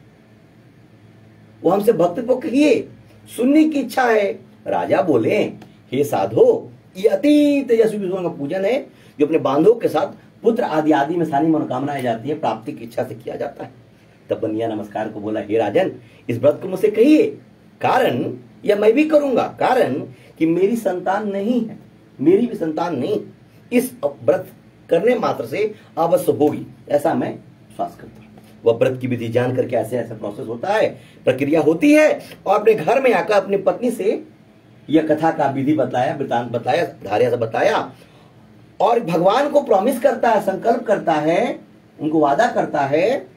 वो हमसे भक्त को कहिए, सुनने की इच्छा है। राजा बोले, हे साधु, ये अति तेजस्वी विष्णु का पूजन है जो अपने बांधवों के साथ पुत्र आदि आदि में सारी मनोकामनाएं जाती है, प्राप्ति की इच्छा से किया जाता है। तब बनिया नमस्कार को बोला, हे राजन, इस व्रत को मुझसे कहिए, कारण या मैं भी करूंगा, कारण कि मेरी संतान नहीं है, मेरी भी संतान नहीं, इस व्रत करने मात्र से अवश्य होगी, ऐसा मैं विश्वास करता हूं। वह व्रत की विधि जान करके ऐसे ऐसा प्रोसेस होता है, प्रक्रिया होती है और अपने घर में आकर अपनी पत्नी से यह कथा का विधि बताया, वृतांत बताया, धार्या से बताया और भगवान को प्रॉमिस करता है, संकल्प करता है, उनको वादा करता है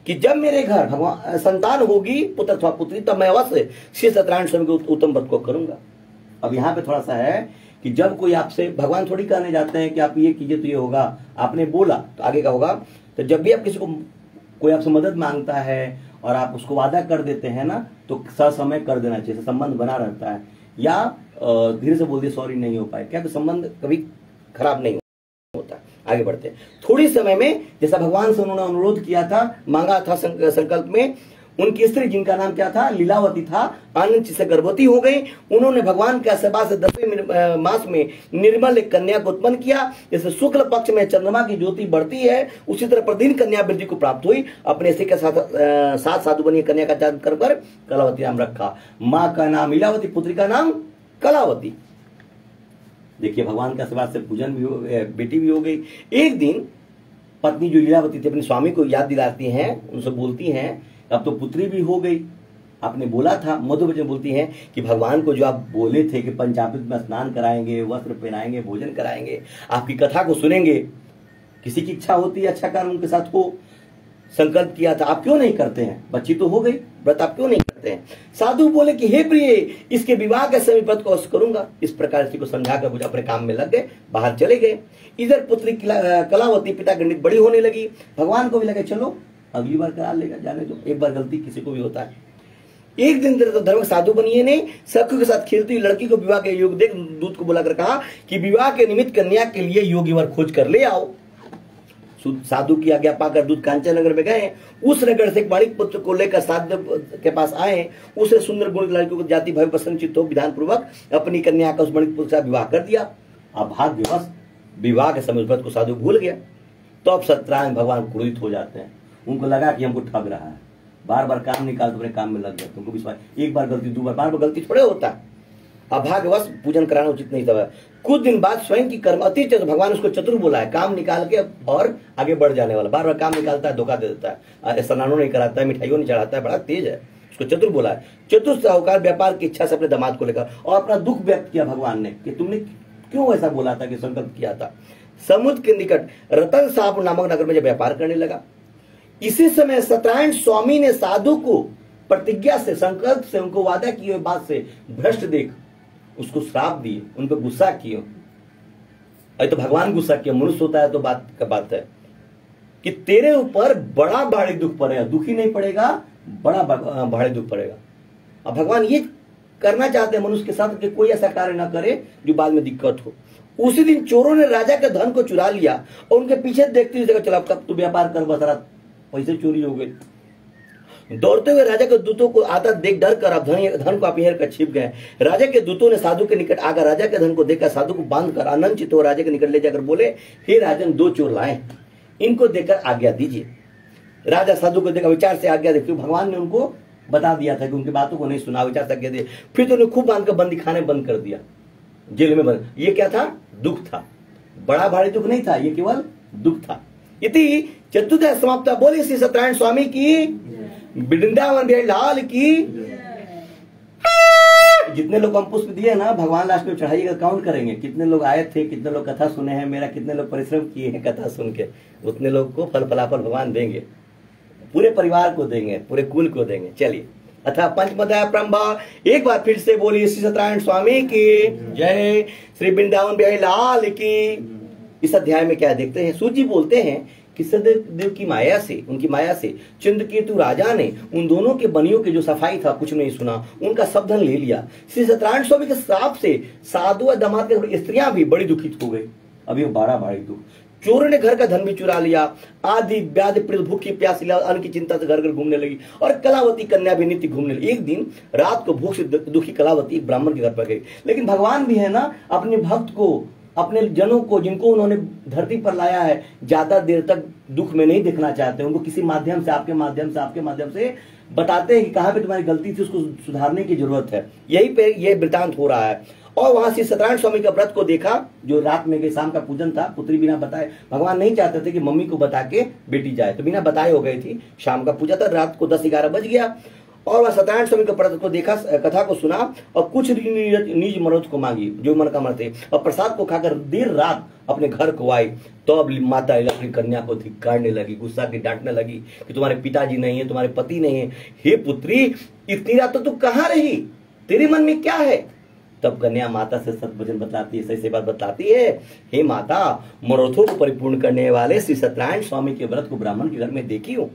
कि जब मेरे घर भगवान संतान होगी, पुत्र अथवा पुत्री, तब मैं अवश्य श्री सत्यनारायण स्वामी के उत्तम व्रत को करूंगा। अब यहाँ पे थोड़ा सा है कि जब कोई आपसे, भगवान थोड़ी कहने जाते हैं कि आप ये कीजिए तो ये होगा, आपने बोला तो आगे का होगा। तो जब भी आप किसी को, कोई आपसे मदद मांगता है और आप उसको वादा कर देते हैं ना, तो ससमय कर देना चाहिए, संबंध बना रहता है। या धीरे से बोल दिए सॉरी नहीं हो पाए, क्या तो संबंध कभी खराब नहीं होता। आगे बढ़ते हैं। थोड़ी समय में जैसा भगवान से उन्होंने अनुरोध किया था, मांगा था संकल्प में, उनकी स्त्री जिनका नाम क्या था, लीलावती था, आनंद से गर्भवती हो गई। उन्होंने भगवान के आशीर्वाद से 10वें मास में निर्मल एक कन्या को उत्पन्न किया। जैसे शुक्ल पक्ष में चंद्रमा की ज्योति बढ़ती है, उसी तरह प्रतिदिन कन्या वृद्धि को प्राप्त हुई। अपने स्त्री के साथ साधु बनी कन्या का जन्म कर कलावती नाम रखा। माँ का नाम लीलावती, पुत्री का नाम कलावती। देखिए भगवान के आशीर्वाद से पूजन भी हो, बेटी भी हो गई। एक दिन पत्नी जो लीलावती थी अपने स्वामी को याद दिलाती हैं, उनसे बोलती हैं अब तो पुत्री भी हो गई, आपने बोला था। मधुवचन बोलती हैं कि भगवान को जो आप बोले थे कि पंचामृत में स्नान कराएंगे, वस्त्र पहनाएंगे, भोजन कराएंगे, आपकी कथा को सुनेंगे, किसी की इच्छा होती है अच्छा कार्य उनके साथ हो, संकल्प किया था, आप क्यों नहीं करते हैं, बच्ची तो हो गई, व्रत आप क्यों नहीं करते हैं। साधु बोले कि हे प्रिय, इसके विवाह के समय व्रत को अवश्य करूंगा। इस प्रकार इसी को समझाकर मुझे अपने काम में लग गए, बाहर चले गए। इधर पुत्री कलावती पिता गणित बड़ी होने लगी। भगवान को भी लगे चलो अगली बार करा लेगा, जाने दो, एक बार गलती किसी को भी होता है। एक दिन धर्म साधु बनिए ने सखी के साथ खेलती हुई लड़की को विवाह के योग देख दूत को बुलाकर कहा कि विवाह के निमित्त कन्या के लिए योगी वर खोज कर ले आओ। साधु की आज्ञा पाकर दूत कांचन नगर में गए। उस नगर से एक वाणिक पुत्र को लेकर साधु के पास आए। उसने सुंदर गुण लड़कियों को जाति भव्य पसंद चित्त हो विधान पूर्वक अपनी कन्या का उस वाणिक पुत्र से विवाह कर दिया। अभाग्यवश विवाह के समय व्रत को साधु भूल गया। तो अब सत्यनारायण भगवान क्रोधित हो जाते हैं। उनको लगा कि हमको ठग रहा है, बार बार काम निकाल तो अपने काम में लग जाते। उनको विश्वास, एक बार गलती, दो बार गलती थोड़े होता है। अभाग्यवश पूजन कराना उचित नहीं था। कुछ दिन बाद स्वयं की कर्म अति चतुर, भगवान उसको चतुर बोला है, काम निकाल के और आगे बढ़ जाने वाला। बार बार काम निकालता है, धोखा दे देता है, स्नानों नहीं कराता है, मिठाइयों नहीं चढ़ाता है, बड़ा तेज है, उसको चतुर बोला है। चतुर साहूकार व्यापार की इच्छा से अपने दामाद को लेकर और अपना दुख व्यक्त किया भगवान ने कि तुमने क्यों ऐसा बोला था, कि संकल्प किया था। समुद्र के निकट रतन साहब नामक नगर में जब व्यापार करने लगा, इसी समय सत्यनारायण स्वामी ने साधु को प्रतिज्ञा से, संकल्प से, उनको वादा किए हुए बात से भ्रष्ट देख उसको श्राप दिए, उन पर गुस्सा किए। अरे तो भगवान गुस्सा किया, मनुष्य होता है तो बात का बात है कि तेरे ऊपर बड़ा भारी दुख पड़ेगा, दुखी नहीं पड़ेगा, बड़ा भारी दुख पड़ेगा। अब भगवान ये करना चाहते हैं मनुष्य के साथ कि कोई ऐसा कार्य ना करे जो बाद में दिक्कत हो। उसी दिन चोरों ने राजा के धन को चुरा लिया और उनके पीछे देखते हुए चला, कब तू व्यापार कर, बस पैसे चोरी हो गए। दौड़ते हुए राजा के दूतों को आता देख डर कर धन को अपहर कर छिप गए। राजा के दूतों ने साधु के निकट आकर राजा के धन को देखकर साधु को बांध कर आनंद चित्त हो राजा के निकट ले जाकर बोले, हे राजन, दो चोर लाए, इनको देकर आज्ञा दीजिए। राजा साधु को देखा, विचार से आज्ञा देखते, भगवान ने उनको बता दिया था कि उनकी बातों को नहीं सुना, विचार से आज्ञा दिए। फिर तो उन्हें खूब बांध कर बंदी खाने बंद कर दिया, जेल में बंद। ये क्या था? दुख था, बड़ा भारी दुख नहीं था, ये केवल दुख था। इति चतुर्थ समाप्त। बोले श्री सत्यनारायण स्वामी की, वृंदावन बिहारी लाल की। जितने लोग हम पुष्प दिए ना, भगवान लास्ट में चढ़ाइएगा, काउंट करेंगे कितने लोग आए थे, कितने लोग कथा सुने हैं मेरा, कितने लोग परिश्रम किए हैं कथा सुन के, उतने लोग को फल फलाफल भगवान देंगे, पूरे परिवार को देंगे, पूरे कुल को देंगे। चलिए, अथा पंचमदय प्रंभा। एक बार फिर से बोलिए श्री सत्यनारायण स्वामी की जय, श्री वृंदावन बिहारी लाल की। इस अध्याय में क्या देखते हैं? सूत जी बोलते हैं कि सदैव की माया से, उनकी माया से चिंतकेतु राजा ने उन दोनों के बनियों की जो सफाई था कुछ नहीं सुना, उनका सब धन ले लिया। श्री सत्यनारायण स्वामी के श्राप से साधु और दामाद के स्त्रियां भी बड़ी दुखित हो गई। अभी बड़ा भारी दुख। चोरों ने घर का धन भी चुरा लिया। आदि व्याधि पीड़ित भूखी प्यासी अन्न की चिंता से घर घर घूमने लगी और कलावती कन्या भी नित्य घूमने लगी। एक दिन रात को भूख से दुखी कलावती एक ब्राह्मण के घर पर गई। लेकिन भगवान भी है ना, अपने भक्त को, अपने जनों को, जिनको उन्होंने धरती पर लाया है, ज्यादा देर तक दुख में नहीं देखना चाहते। उनको किसी माध्यम से, आपके माध्यम से बताते हैं कि कहां पे तुम्हारी गलती थी, उसको सुधारने की जरूरत है। यही पे ये वृतांत हो रहा है। और वहां से सत्यनारायण स्वामी का व्रत को देखा, जो रात में गए, शाम का पूजन था, पुत्री बिना बताए, भगवान नहीं चाहते थे कि मम्मी को बता के बेटी जाए, तो बिना बताए हो गई थी। शाम का पूजा था, रात को 10-11 बज गया और वह सत्यनारायण स्वामी के व्रत को देखा, कथा को सुना और कुछ निज मनोरथ को मांगी, जो मन का मन थे, और प्रसाद को खाकर देर रात अपने घर को आई। तो अब माता अपनी कन्या को धिक्कारने लगी, गुस्सा की डांटने लगी कि तुम्हारे पिताजी नहीं है, तुम्हारे पति नहीं है, हे पुत्री, इतनी रात तो तू कहाँ रही, तेरे मन में क्या है? तब कन्या माता से सत्वचन बतलाती है, सही से बात बतलाती है, हे माता, मनोरथों को परिपूर्ण करने वाले श्री सत्यनारायण स्वामी के व्रत को ब्राह्मण के घर में देखी हूं।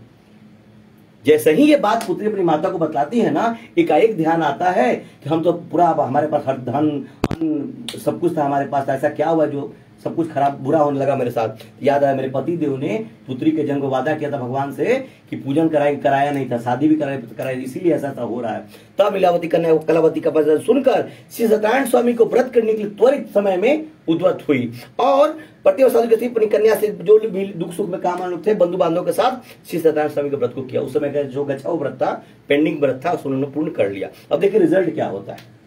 जैसे ही ये बात पुत्री अपनी माता को बतलाती है ना, एकाएक ध्यान आता है कि हम तो पूरा, हमारे पास हर धन, अन्न, सब कुछ था हमारे पास, ऐसा क्या हुआ जो सब कुछ खराब, बुरा होने लगा मेरे साथ। याद आया, मेरे पति देव ने पुत्री के जन्म को वादा किया था भगवान से कि पूजन कराया नहीं था, शादी भी कराई, इसीलिए ऐसा होहो रहा है। तब लीलावती कन्या कलावती का वचन सुनकर श्री सत्यनारायण स्वामी को व्रत करने के लिए त्वरित समय में उद्वत हुई और प्रतिवर्ष अपनी कन्या से जो भी दुख सुख में काम थे, बंधु बांधवों के साथ श्री सत्यनारायण स्वामी के व्रत को किया। उस समय का जो गच्छा व्रत था, पेंडिंग व्रत था, उन्होंने पूर्ण कर लिया। अब देखिए रिजल्ट क्या होता है,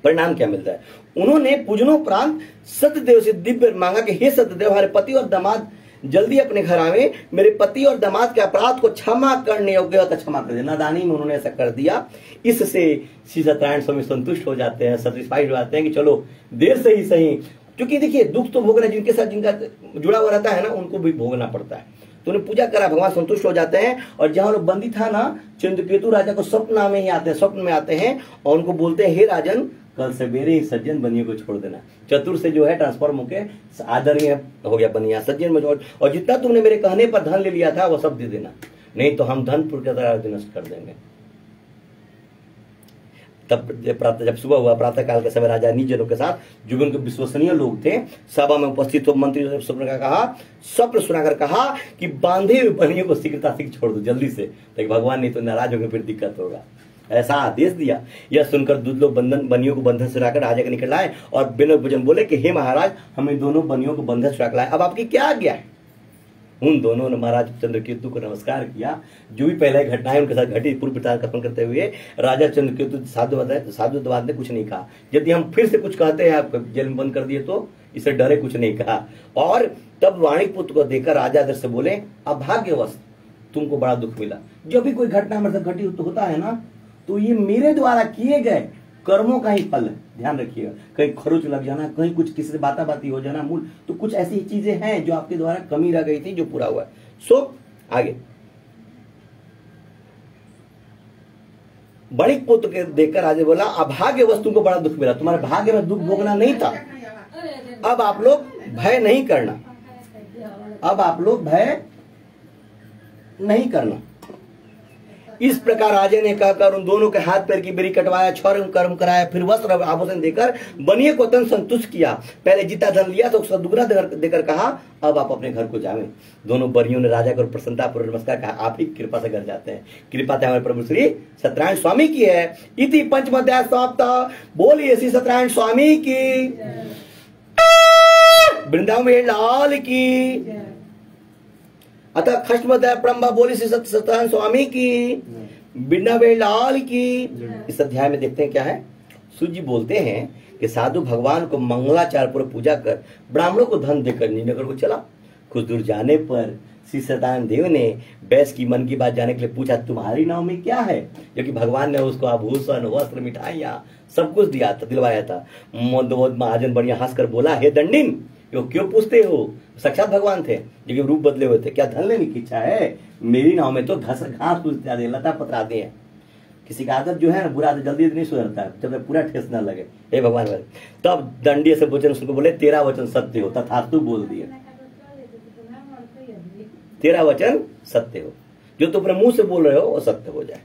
परिणाम क्या मिलता है। उन्होंने पूजनोपरांत सत्यदेव से दिव्य मांगा कि हे सत्यदेव, हमारे पति और दामाद जल्दी अपने घर आवे, मेरे पति और दामाद के अपराध को क्षमा करने योग्य हो तो क्षमा कर दे। नादानी में उन्होंने ऐसा कर दिया। इससे श्री सत्यनारायण स्वामी संतुष्ट हो जाते हैं, सेटिस्फाइड हो जाते हैं कि चलो देर से ही सही, क्योंकि देखिए दुख तो भोगना, जिनके साथ जिनका जुड़ा हुआ रहता है ना, उनको भी भोगना पड़ता है। तो उन्हें पूजा करा, भगवान संतुष्ट हो जाते हैं। और जहां लोग बंदी था ना, चिंतकेतु राजा को स्वप्न में ही आते हैं, स्वप्न में आते हैं और उनको बोलते हैं, हे राजन, कल सवेरे ही सज्जन बनियों को छोड़ देना। चतुर से जो है ट्रांसफॉर्म होके आदरणीय हो गया बनिया, सज्जन में छोड़, और जितना तुमने मेरे कहने पर धन ले लिया था वो सब दे देना, नहीं तो हम धन नष्ट कर देंगे। तब जब सुबह हुआ प्रातः काल के समय राजा निज जनों के साथ जो भी उनके विश्वसनीय लोग थे सभा में उपस्थित हो मंत्री ने स्वप्न का कहा, स्वप्न सुनाकर कहा कि बांधे हुए बनियों को शीघ्रता से छोड़ दो जल्दी से, लेकिन भगवान नहीं तो नाराज होकर फिर दिक्कत होगा, ऐसा आदेश दिया। यह सुनकर दूध लोग बनियों को बंधन से छुड़ाकर राजा के निकट लाए और बिना भोजन बोले कि हे महाराज, हमें दोनों बनियों को बंधन से छुड़ा लाए, अब आपकी क्या आज्ञा है। उन दोनों ने महाराज चंद्रकेतु को नमस्कार किया। जो भी पहले घटनाएं उनके साथ घटी पूर्व वृत्तांत कथन करते हुए राजा चंद्रकेतु साधुवाद ने कुछ नहीं कहा। यदि हम फिर से कुछ कहते हैं आप जेल में बंद कर दिए तो इसे डरे कुछ नहीं कहा। और तब वाणिक पुत्र को देखकर राजा इधर से बोले, अभाग्यवश तुमको बड़ा दुख मिला। जब भी कोई घटना हमारे साथ घटी होता है ना, तो ये मेरे द्वारा किए गए कर्मों का ही फल है, ध्यान रखिएगा। कहीं खरोच लग जाना, कहीं कुछ किसी से बाताबाती हो जाना, मूल तो कुछ ऐसी चीजें हैं जो आपके द्वारा कमी रह गई थी जो पूरा हुआ है। सो आगे बड़ी पुत्र के देखकर राजा बोला, अभाग्य वस्तु को बड़ा दुख मिला, तुम्हारे भाग्य में दुख भोगना नहीं था, अब आप लोग भय नहीं करना, अब आप लोग भय नहीं करना। इस प्रकार राजा ने कहकर उन दोनों के हाथ पैर की बेरी कटवाया, छौर कर्म कराया, फिर वस्त्र आभूषण देकर बनिए को तन संतुष्ट किया। पहले जितना धन लिया तो उसका दुगना देकर कहा, अब आप अपने घर को जावें। दोनों बनियों ने राजा को प्रसन्नता पूर्वक नमस्कार कहा, आप ही कृपा से घर जाते हैं, कृपा हमारे प्रभु श्री सत्यनारायण स्वामी की है। इति पंचम अध्याय समाप्त। बोलिए श्री सत्यनारायण स्वामी की, वृंदावन में लाल की। अतः खष्टमध्याय प्रम्भा बोली श्री सत्यनारायण स्वामी की, वृंदावन लाल की। इस अध्याय में देखते हैं क्या है। सूजी बोलते हैं कि साधु भगवान को मंगलाचार पूर्वक पूजा कर ब्राह्मणों को धन देकर नीनगर को चला। कुछ दूर जाने पर श्री सत्यनारायण देव ने बैस की मन की बात जाने के लिए पूछा, तुम्हारी नाव में क्या है? क्योंकि भगवान ने उसको आभूषण वस्त्र मिठाइयां सब कुछ दिया था, दिलवाया था। महाजन बढ़िया हंसकर बोला, हे दंडिन, क्यों पूछते हो? साक्षात भगवान थे लेकिन रूप बदले हुए थे, क्या धन लेने की इच्छा है? मेरी नाव में तो घास फूस इत्यादि लता पत्र आदि है। किसी का आदत जो है ना, बुरा आदत जल्दी नहीं सुधरता है जब तक पूरा ठेस न लगे। हे भगवान भाई, तब दंडी से वचन सुनकर बोले, तेरा वचन सत्य हो, तथास्तु बोल दिए, तेरा वचन सत्य हो, जो तुम अपने मुंह से बोल रहे हो वो सत्य हो जाए।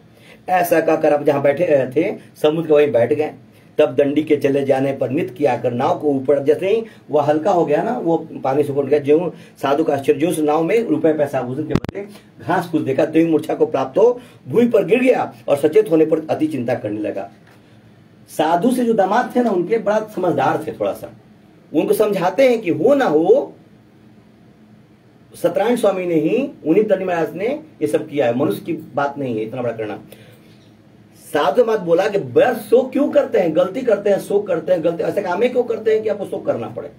ऐसा कहकर अब जहां बैठे थे समुद्र के वहीं बैठ गए। तब दंडी के चले जाने पर नित्य किया कर नाव को ऊपर, जैसे ही वह हल्का हो गया ना, वो पानी से ऊपर गया, जो साधु का आश्चर्य, जो उस नाव में रुपए पैसा आभूषण के बदले घास फूस देखा, तो मूर्छा को प्राप्त हो भूमि पर गिर गया और सचेत होने पर अति चिंता करने लगा। साधु से जो दामाद थे ना, उनके बड़ा समझदार थे, थोड़ा सा उनको समझाते हैं कि हो ना हो सत्यनारायण स्वामी ने ही, उन्हीं दंडी महाराज ने ये सब किया है, मनुष्य की बात नहीं है इतना बड़ा करना। साधु मत बोला कि व्यर्थ शोक क्यों करते हैं, गलती करते हैं, शोक करते हैं, गलती ऐसे काम क्यों करते हैं कि आपको शोक करना पड़े।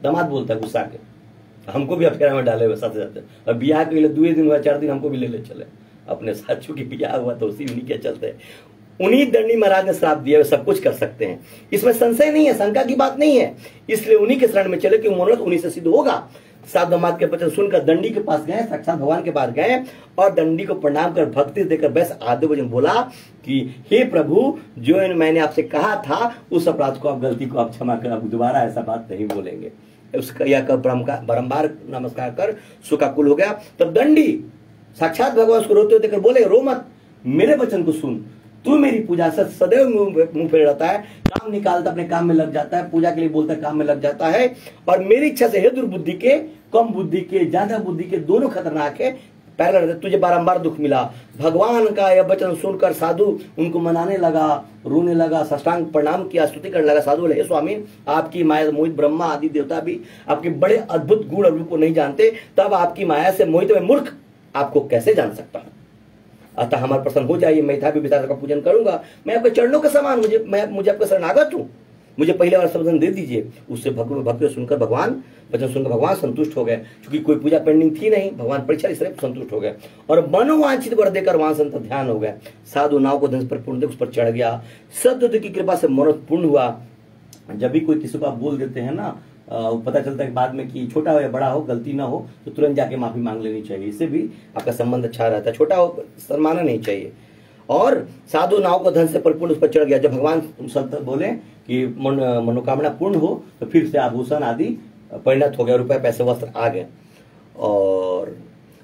दामाद बोलता है गुस्सा के, हमको भी अफेरा में डाले हुए साथ जाते, और ब्याह के लिए 2 दिन हुआ 4 दिन हमको भी ले चले अपने साथ, चूंकि ब्याह हुआ तो उसी उन्हीं के चलते उन्हीं दंडी महाराज ने श्राप दिया, वे सब कुछ कर सकते हैं, इसमें संशय नहीं है, शंका की बात नहीं है। इसलिए उन्हीं के शरण में चले कि मनोरथ उन्हीं से सिद्ध होगा। साधु दामाद के वचन सुनकर दंडी के पास गए, साक्षात भगवान के पास गए और दंडी को प्रणाम कर भक्ति देकर बस आधे वचन बोला कि हे प्रभु, जो मैंने आपसे कहा था उस अपराध को, आप गलती को आप क्षमा कर, अब दोबारा ऐसा बात नहीं बोलेंगे। उसका यह बारंबार नमस्कार कर सुखाकुल हो गया। तब दंडी साक्षात भगवान उसको रोते हुए देखकर बोले, रो मत, मेरे वचन को सुन, तू मेरी पूजा से सदैव मुंह फेर रहता है, काम निकालता अपने काम में लग जाता है, पूजा के लिए बोलता काम में लग जाता है, और मेरी इच्छा से हे दुर्बुद्धि के, कम बुद्धि के, ज्यादा बुद्धि के, दोनों खतरनाक है, पैरल तुझे बारंबार दुख मिला। भगवान का यह वचन सुनकर साधु उनको मनाने लगा, रोने लगा, साष्टांग प्रणाम किया, स्तुति करने लगा। साधु बोले, हे स्वामी, आपकी माया मोहित ब्रह्मा आदि देवता भी आपके बड़े अद्भुत गुण और रूप को नहीं जानते, तब आपकी माया से मोहित में मूर्ख आपको कैसे जान सकता है। अतः हमारा प्रसन्न हो जाइए, मैं था भी पिता का पूजन करूंगा, मैं आपके चरणों के समान, मुझे आपका शरणागत हूं, मुझे पहले वाला संबोधन दे दीजिए। उससे भक्ति सुनकर भगवान वचन सुनकर भगवान संतुष्ट हो गए, क्योंकि कोई पूजा पेंडिंग थी नहीं, भगवान परीक्षा इसलिए संतुष्ट हो गए और मनोवांछित वर देकर वहां संत ध्यान हो गए। साधु नाव को धनुष पर पूर्ण उस पर चढ़ गया, सद्बुद्धि की कृपा से मनोरथ पूर्ण हुआ। जब भी कोई किसी को आप बोल देते हैं ना, पता चलता है बाद में कि छोटा हो या बड़ा हो, गलती ना हो तो तुरंत जाके माफी मांग लेनी चाहिए, इससे भी आपका संबंध अच्छा रहता है, छोटा हो शर्माना नहीं चाहिए। और साधु नाव को धन से परिपूर्ण उस पर चढ़ गया। जब भगवान संत बोले कि मनोकामना पूर्ण हो तो फिर से आभूषण आदि परिणत हो गया, रुपए पैसे वस्त्र आ गए। और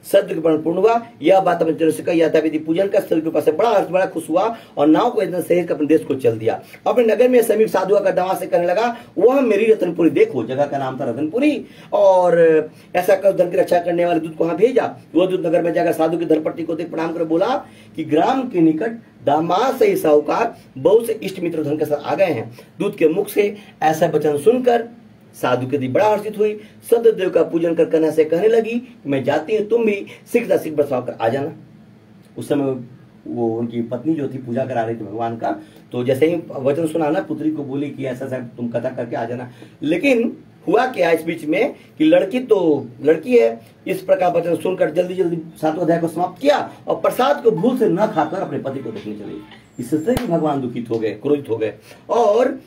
सत्य के पूर्ण हुआ। यह बात अपने चरण से कही यथाविधि पूजन का सत्य के पास बड़ा हर्ष, बड़ा खुश हुआ और नाव को इतना सहेज कर अपने देश को चल दिया। अपने नगर में समीप साधुआ का दवा से करने लगा, वह मेरी रतनपुरी, देखो जगह का नाम था रतनपुरी, और ऐसा कर धन की रक्षा करने वाले दूत को वहां भेजा। वह दूत नगर में जाकर साधु की धरपट्टी को देख प्रणाम कर बोला कि ग्राम के निकट दामाद से साहूकार बहुत से इष्ट मित्र धन के साथ आ गए हैं। दूत के मुख से ऐसा वचन सुनकर साधु के दी बड़ा हर्षित हुई। सत्यदेव का पूजन कर कन्या से कहने लगी, मैं जाती हूँ, तुम भी सिख सिख बरसाव कर आ जाना। उस समय वो उनकी पत्नी जो थी पूजा करा रही थी भगवान का, तो जैसे ही वचन सुना ना, पुत्री को बोली कि ऐसा ऐसा तुम कथा करके आ जाना। लेकिन हुआ क्या इस बीच में कि लड़की है, इस प्रकार वचन सुनकर जल्दी जल्दी 7वां अध्याय को समाप्त किया और प्रसाद को भूल से न खाकर अपने पति को देखने चली। इससे भी भगवान दुखित हो गए, क्रोधित हो गए और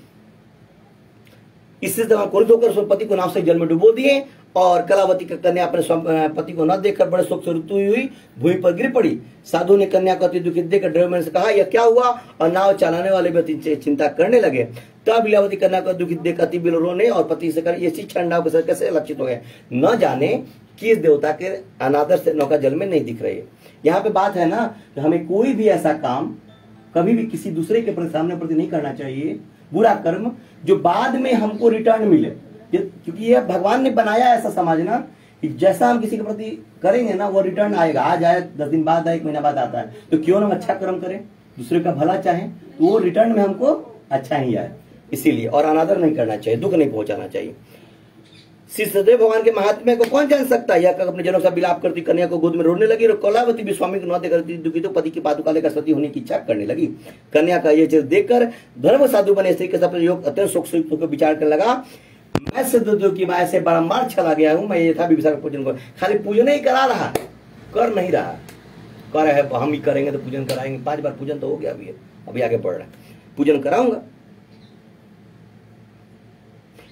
इससे क्रोधित होकर उसने पति को नाव से जल में डुबो दिए। और कलावती का कन्या अपने पति को न देखकर बड़े शोक से रोती हुई भूमि पर गिर पड़ी। साधु ने कन्या को अति दुखित देखकर ड्राइवर से कहा, यह क्या हुआ? और नाव चलाने वाले व्यक्ति चिंता करने लगे। तब लीलावती कन्या को दुखित देख अति बिल रोने और पति से कर ये शिक्षा नाव के साथ कैसे लक्षित हो गए, न जाने किस देवता के अनादर से नौका जल में नहीं दिख रही है। यहाँ पे बात है ना कि हमें कोई भी ऐसा काम कभी भी किसी दूसरे के प्रति, सामने प्रति नहीं करना चाहिए, बुरा कर्म जो बाद में हमको रिटर्न मिले। क्योंकि ये भगवान ने बनाया ऐसा समाज ना कि जैसा हम किसी के प्रति करेंगे ना वो रिटर्न आएगा। आज आए, 10 दिन बाद आए, 1 महीना बाद आता है। तो क्यों ना हम अच्छा कर्म करें, दूसरे का भला चाहें, तो वो रिटर्न में हमको अच्छा ही आए। इसीलिए और अनादर नहीं करना चाहिए, दुख नहीं पहुंचाना चाहिए। श्री सदैव भगवान के महात्म्य को कौन जान सकता है। यह अपने जनों से विलाप करती कन्या को गोद में रोने लगी और कलावती भी स्वामी को न देकर दुखी तो पति की पादुका लेकर सती होने की इच्छा करने लगी। कन्या का यह चित्र देखकर धर्म साधु बने स्त्री के साथ योग अत्यंत सुख को विचार करने लगा, मैं सत्यदेव की माया से बारंबार चला गया हूं। मैं यथा विभिचार पूजन को खाली पूजन ही करा रहा, कर नहीं रहा। कर रहे है हम ही करेंगे तो पूजन कराएंगे, 5 बार पूजन तो हो गया, अभी आगे बढ़ रहा है, पूजन कराऊंगा।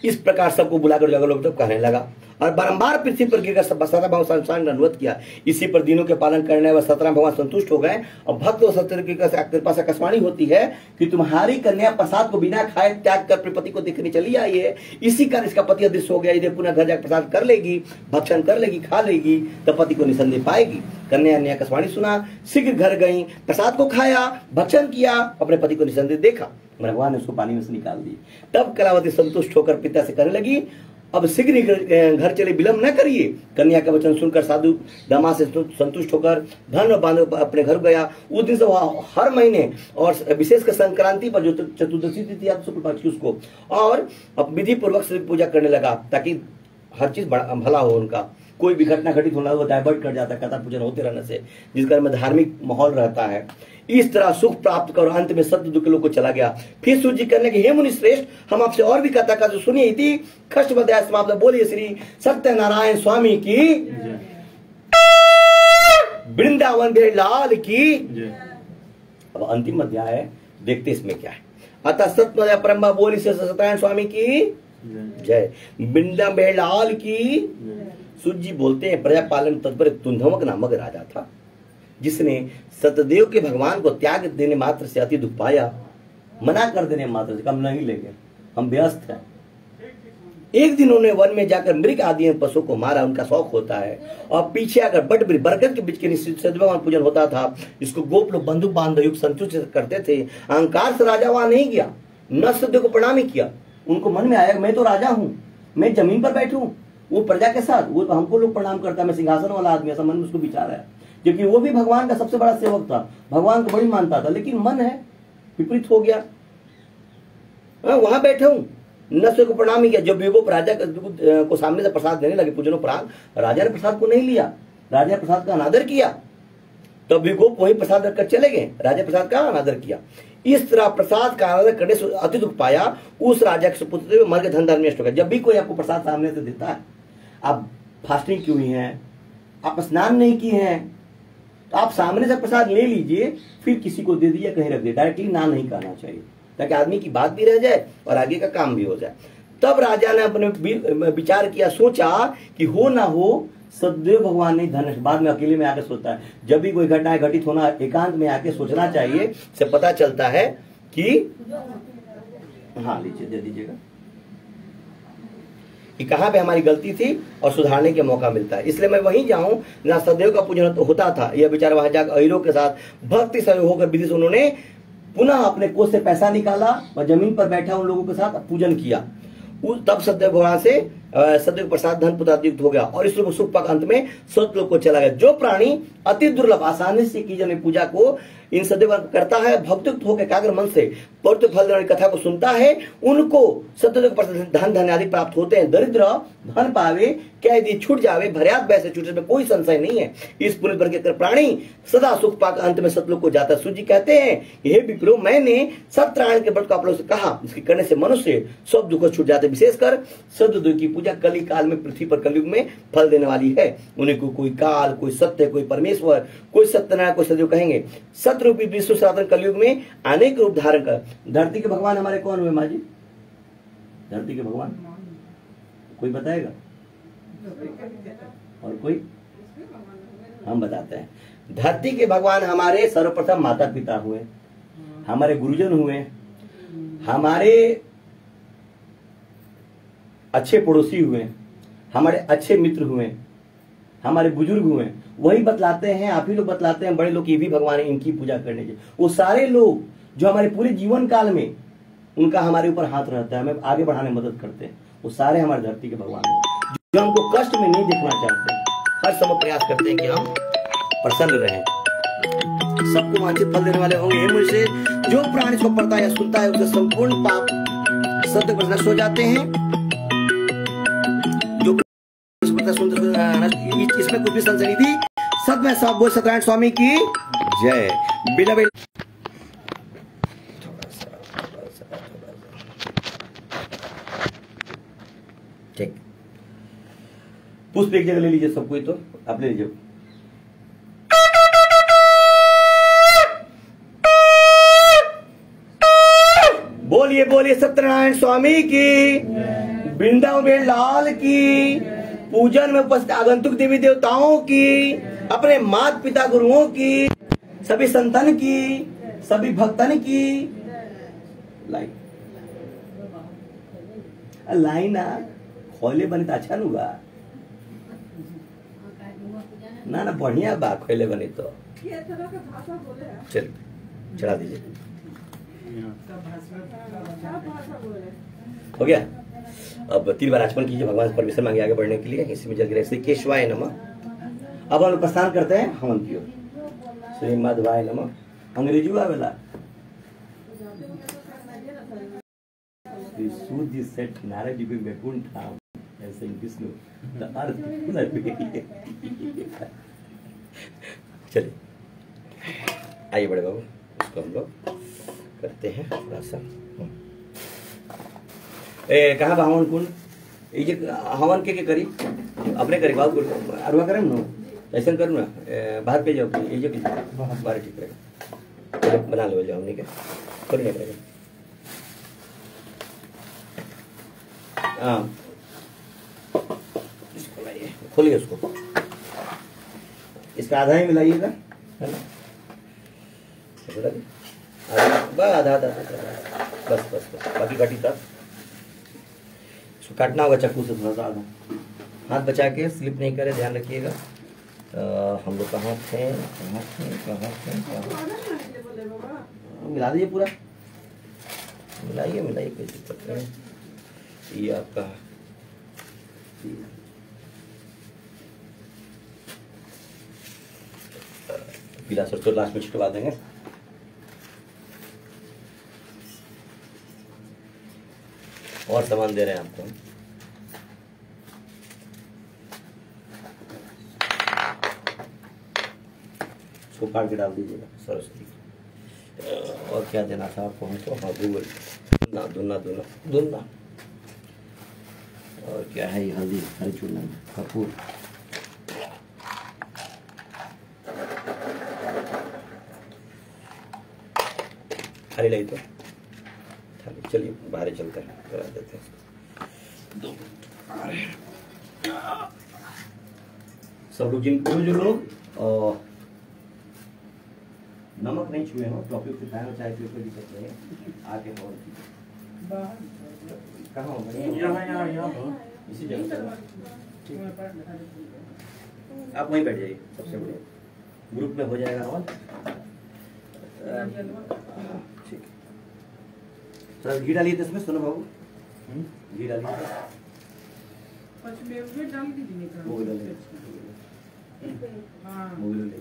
इस प्रकार सबको बुलाकर जगह लोग कहने लगा और बारंबार पृथ्वी पर गिरकर सत्रह भगवान संसार ने अनुरोध किया। इसी पर दिनों के पालन करने वाले 17 भगवान संतुष्ट हो गए और भक्त और सत्य की कृपा से आकाशवाणी होती है कि तुम्हारी कन्या प्रसाद को बिना खाए त्याग कर अपने पति को देखने चली आई है। इसी कारण इसका पति अदृश्य हो गया। यदि पुनः घर जाकर प्रसाद कर लेगी, भक्षण कर लेगी, खा लेगी, तो पति को निसंदेह पाएगी। कन्या ने आकाशवाणी सुना, शीघ्र घर गई, प्रसाद को खाया, भक्षण किया, अपने पति को निसंदेह देखा। भगवान ने उसको पानी में से निकाल दी। तब कलावती संतुष्ट होकर पिता से कहने लगी, अब शीघ्र घर चले, विलंब न करिए। कन्या का वचन सुनकर साधु दामाद से संतुष्ट होकर धन और बांध अपने घर गया। उस दिन से वह हर महीने और विशेषकर संक्रांति पर जो चतुर्दशी तिथि आती शुक्ल पक्ष उसको और विधि पूर्वक से पूजा करने लगा, ताकि हर चीज भला हो। उनका कोई भी घटना घटित होना वो डाइवर्ट कर जाता है कथा पूजन होते रहने से, जिस घर में धार्मिक माहौल रहता है। इस तरह सुख प्राप्त कर अंत में सत्य दुख लोग को चला गया। फिर सूर्य करने के हे मुनि श्रेष्ठ, हम आपसे और भी कथा का जो सुनिए थी खष्टबध्याय समाप्त। बोलिए श्री सत्यनारायण स्वामी की, वृंदावन बिहारी लाल की। अब अंतिम अध्याय है, देखते इसमें क्या है। अतः सत्य परम्बा बोली सत्यनारायण स्वामी की जय, वृंदावन बिहारी लाल की। सूर्य जी बोलते हैं, प्रजा पालन तत्पर तुंधवक नामक राजा था, जिसने सतदेव के भगवान को त्याग देने मात्र से अति दुख पाया। मना कर देने मात्र से, हम नहीं लेंगे, हम व्यस्त हैं। एक दिन उन्होंने वन में जाकर मृग आदि पशु को मारा, उनका शौक होता है। और पीछे आकर बरगद के बीच के सतदेव भगवान पूजन होता था, जिसको गोप लोग बंदूक बांध युक्त संतुष्ट करते थे। अहंकार से राजा वहां नहीं गया, न सतदेव को प्रणाम ही किया। उनको मन में आया, मैं तो राजा हूं, मैं जमीन पर बैठूं, वो प्रजा के साथ, वो हमको लोग प्रणाम करता है, मैं सिंहासन वाला आदमी, ऐसा मन में उसको विचार है। क्योंकि वो भी भगवान का सबसे बड़ा सेवक था, भगवान को बड़ी मानता था, लेकिन मन है विपरीत हो गया। वहां बैठे हूं, नस्ल को प्रणाम ही किया। जब भी वो राजा को सामने से प्रसाद देने लगे पूजनोपरांत, राजा ने प्रसाद को नहीं लिया, राजा ने प्रसाद का अनादर किया। तब भी गोप वही प्रसाद रखकर चले गए, राजा प्रसाद का अनादर किया। इस तरह प्रसाद का अनादर करने से अति दुख पाया। उस राजा के सुपुत्र मर के धन धर्म नष्ट हो गया। जब भी कोई आपको प्रसाद सामने से देता है, आप फास्टिंग की हुई हैं, आप स्नान नहीं किए हैं, तो आप सामने से प्रसाद ले लीजिए, फिर किसी को दे दीजिए, कहीं रख दीजिए। डायरेक्टली ना नहीं कहना चाहिए, ताकि आदमी की बात भी रह जाए और आगे का काम भी हो जाए। तब राजा ने अपने विचार किया, सोचा कि हो ना हो सदैव भगवान ने धन। बाद में अकेले में आके सोचता है, जब भी कोई घटनाएं घटित होना, एकांत में आके सोचना चाहिए, से पता चलता है कि हाँ लीजिए, दे दीजिएगा। कि कहाँ पे हमारी गलती थी और सुधारने के मौका मिलता है। इसलिए मैं वहीं जाऊं जहाँ सदैव का पूजन तो होता था। यह बेचारा वहां जाकर अहिरों के साथ भक्ति सहयोग होकर विधि से उन्होंने पुनः अपने कोष से पैसा निकाला और जमीन पर बैठा उन लोगों के साथ पूजन किया। तब सदैव भगवान से सदैव प्रसाद धन पुत्रायुक्त हो गया और इस लोग सुख पक अंत में स्वर्ग लोक को चला गया। जो प्राणी अति दुर्लभ आसानी से की जाने पूजा को इन सदैव करता है, भक्तयुक्त होकर एकाग्र मन से पवित्र फल देने की कथा को सुनता है, उनको सदैव धन धन आदि प्राप्त होते हैं। दरिद्र धन पावे क्या यदि छूट जावे, भर्यात वैसे छूटे में कोई संशय नहीं है। इस पुण्य वर्ग के प्राणी सदा सुख पाकर अंत में सतलोक को जाता है। सूर्य जी कहते हैं, हे विप्रो, मैंने सत्यनारायण के व्रत को आप लोगों से कहा, इसके करने से मनुष्य सब दुख छूट जाते। विशेषकर सत्यदेव की पूजा कली काल में पृथ्वी पर कलयुग में फल देने वाली है। उन्हें को कोई काल, कोई सत्य, कोई परमेश्वर, कोई सत्यनारायण, कोई सदैव कहेंगे। सतरूपी विश्व सनातन कलयुग में अनेक रूप धारण कर। धरती के भगवान हमारे कौन हुए माँ जी? धरती के भगवान कोई बताएगा? और कोई? हम बताते हैं। धरती के भगवान हमारे सर्वप्रथम माता पिता हुए, हमारे गुरुजन हुए, हमारे अच्छे पड़ोसी हुए, हमारे अच्छे मित्र हुए, हमारे बुजुर्ग हुए। वही बतलाते हैं, आप ही लोग बतलाते हैं, बड़े लोग ये भी भगवान है, इनकी पूजा करने के। वो सारे लोग जो हमारे पूरे जीवन काल में उनका हमारे ऊपर हाथ रहता है, हमें आगे बढ़ाने में मदद करते हैं, वो सारे हमारे धरती के भगवान हैं, जो हमको कष्ट में नहीं देखना चाहते। हर समय प्रयास करते हैं कि हम प्रसन्न रहें, सबको वांछित फल देने वाले होंगे। हे मुझसे जो प्राणी इसको पढ़ता है या सुनता है, उसके संपूर्ण पाप सत्य पर नष्ट हो जाते हैं। जो इसमें कुछ भी संशय नहीं थी। सब में सब बोल सत्यनारायण स्वामी की जय। बिना ठीक, पुष्प एक जगह ले लीजिए सब कोई, तो आप ले लीजिए। बोलिए बोलिए सत्यनारायण स्वामी की, वृंदावन लाल की, पूजन में उपस्थित आगंतुक देवी देवताओं की, अपने माता पिता गुरुओं की, सभी संतन की, सभी भक्तन की। लाइन लाइन खोले बने तो अच्छा लूगा ना, ना बढ़िया बा, खोले बने तो चल चढ़ा दीजिए। हो गया। अब 3 बार आचमन कीजिए, भगवान से परमिशन मांगे आगे बढ़ने के लिए। इसी में जल गिरे श्री केशवाय नमः। अब हम प्रस्थान करते हैं हवन की ओर। श्री माधवाय नमः। अंग्रेजी आवेला सूर्य सेट नारद जी में बैकुंठ धाम, ऐसे विष्णु द अर्थ। चलिए आइए बड़े बाबू, उसको हम लोग करते हैं थोड़ा सा। कहाँ बा हवन कुंड? ये हवन के करी अपने करी बाबू, अरुआ करें ना, ऐसा करूँ ना, बाहर पे जाओ, ये बाहर ठीक रहेगा, बना लो जाओ, नहीं क्या खोल नहीं करेगा। हाँ इसको लाइए, खोलिए उसको, इसका आधा ही मिलाइएगा, है ना? आधा आधा बस बस बस, बाकी काटी तब इसको काटना होगा चाकू से थोड़ा सा आधा। हाथ बचा के स्लिप नहीं करे, ध्यान रखिएगा। हम लोग कहाँ थे? मिला दीजिए पूरा, मिलाइए मिलाइए, कोई दिक्कत नहीं। ये आपका पीला सरसों लास्ट में छिटवा देंगे। और सामान दे रहे हैं आपको, इसको काट के डाल दीजिएगा सरस्वती। और क्या देना था आपको हमको? हाँ गूगल ना, दुन्ना दुन्ना दुन्ना। और क्या है ये? हल्दी, हरी चूर्ण, कपूर। खाली लगी तो चलिए बाहर चलते हैं, करा देते हैं। 2 सब लोग जो लोग नमक नहीं छुए हो, टॉपिक सिखाया हो, चाहे कोई दिक्कत नहीं, आके और कहाँ होगा? यहाँ हो। इसी जगह पर। आप वहीं बैठ जाइए, सबसे बढ़िया ग्रुप में हो जाएगा हमारा। ठीक है सर, घी डालिए तो इसमें, सुनो बाबू घी डालिए, पचमेवे डाल दीजिए वो भी डालिए, हाँ वो भी डालिए।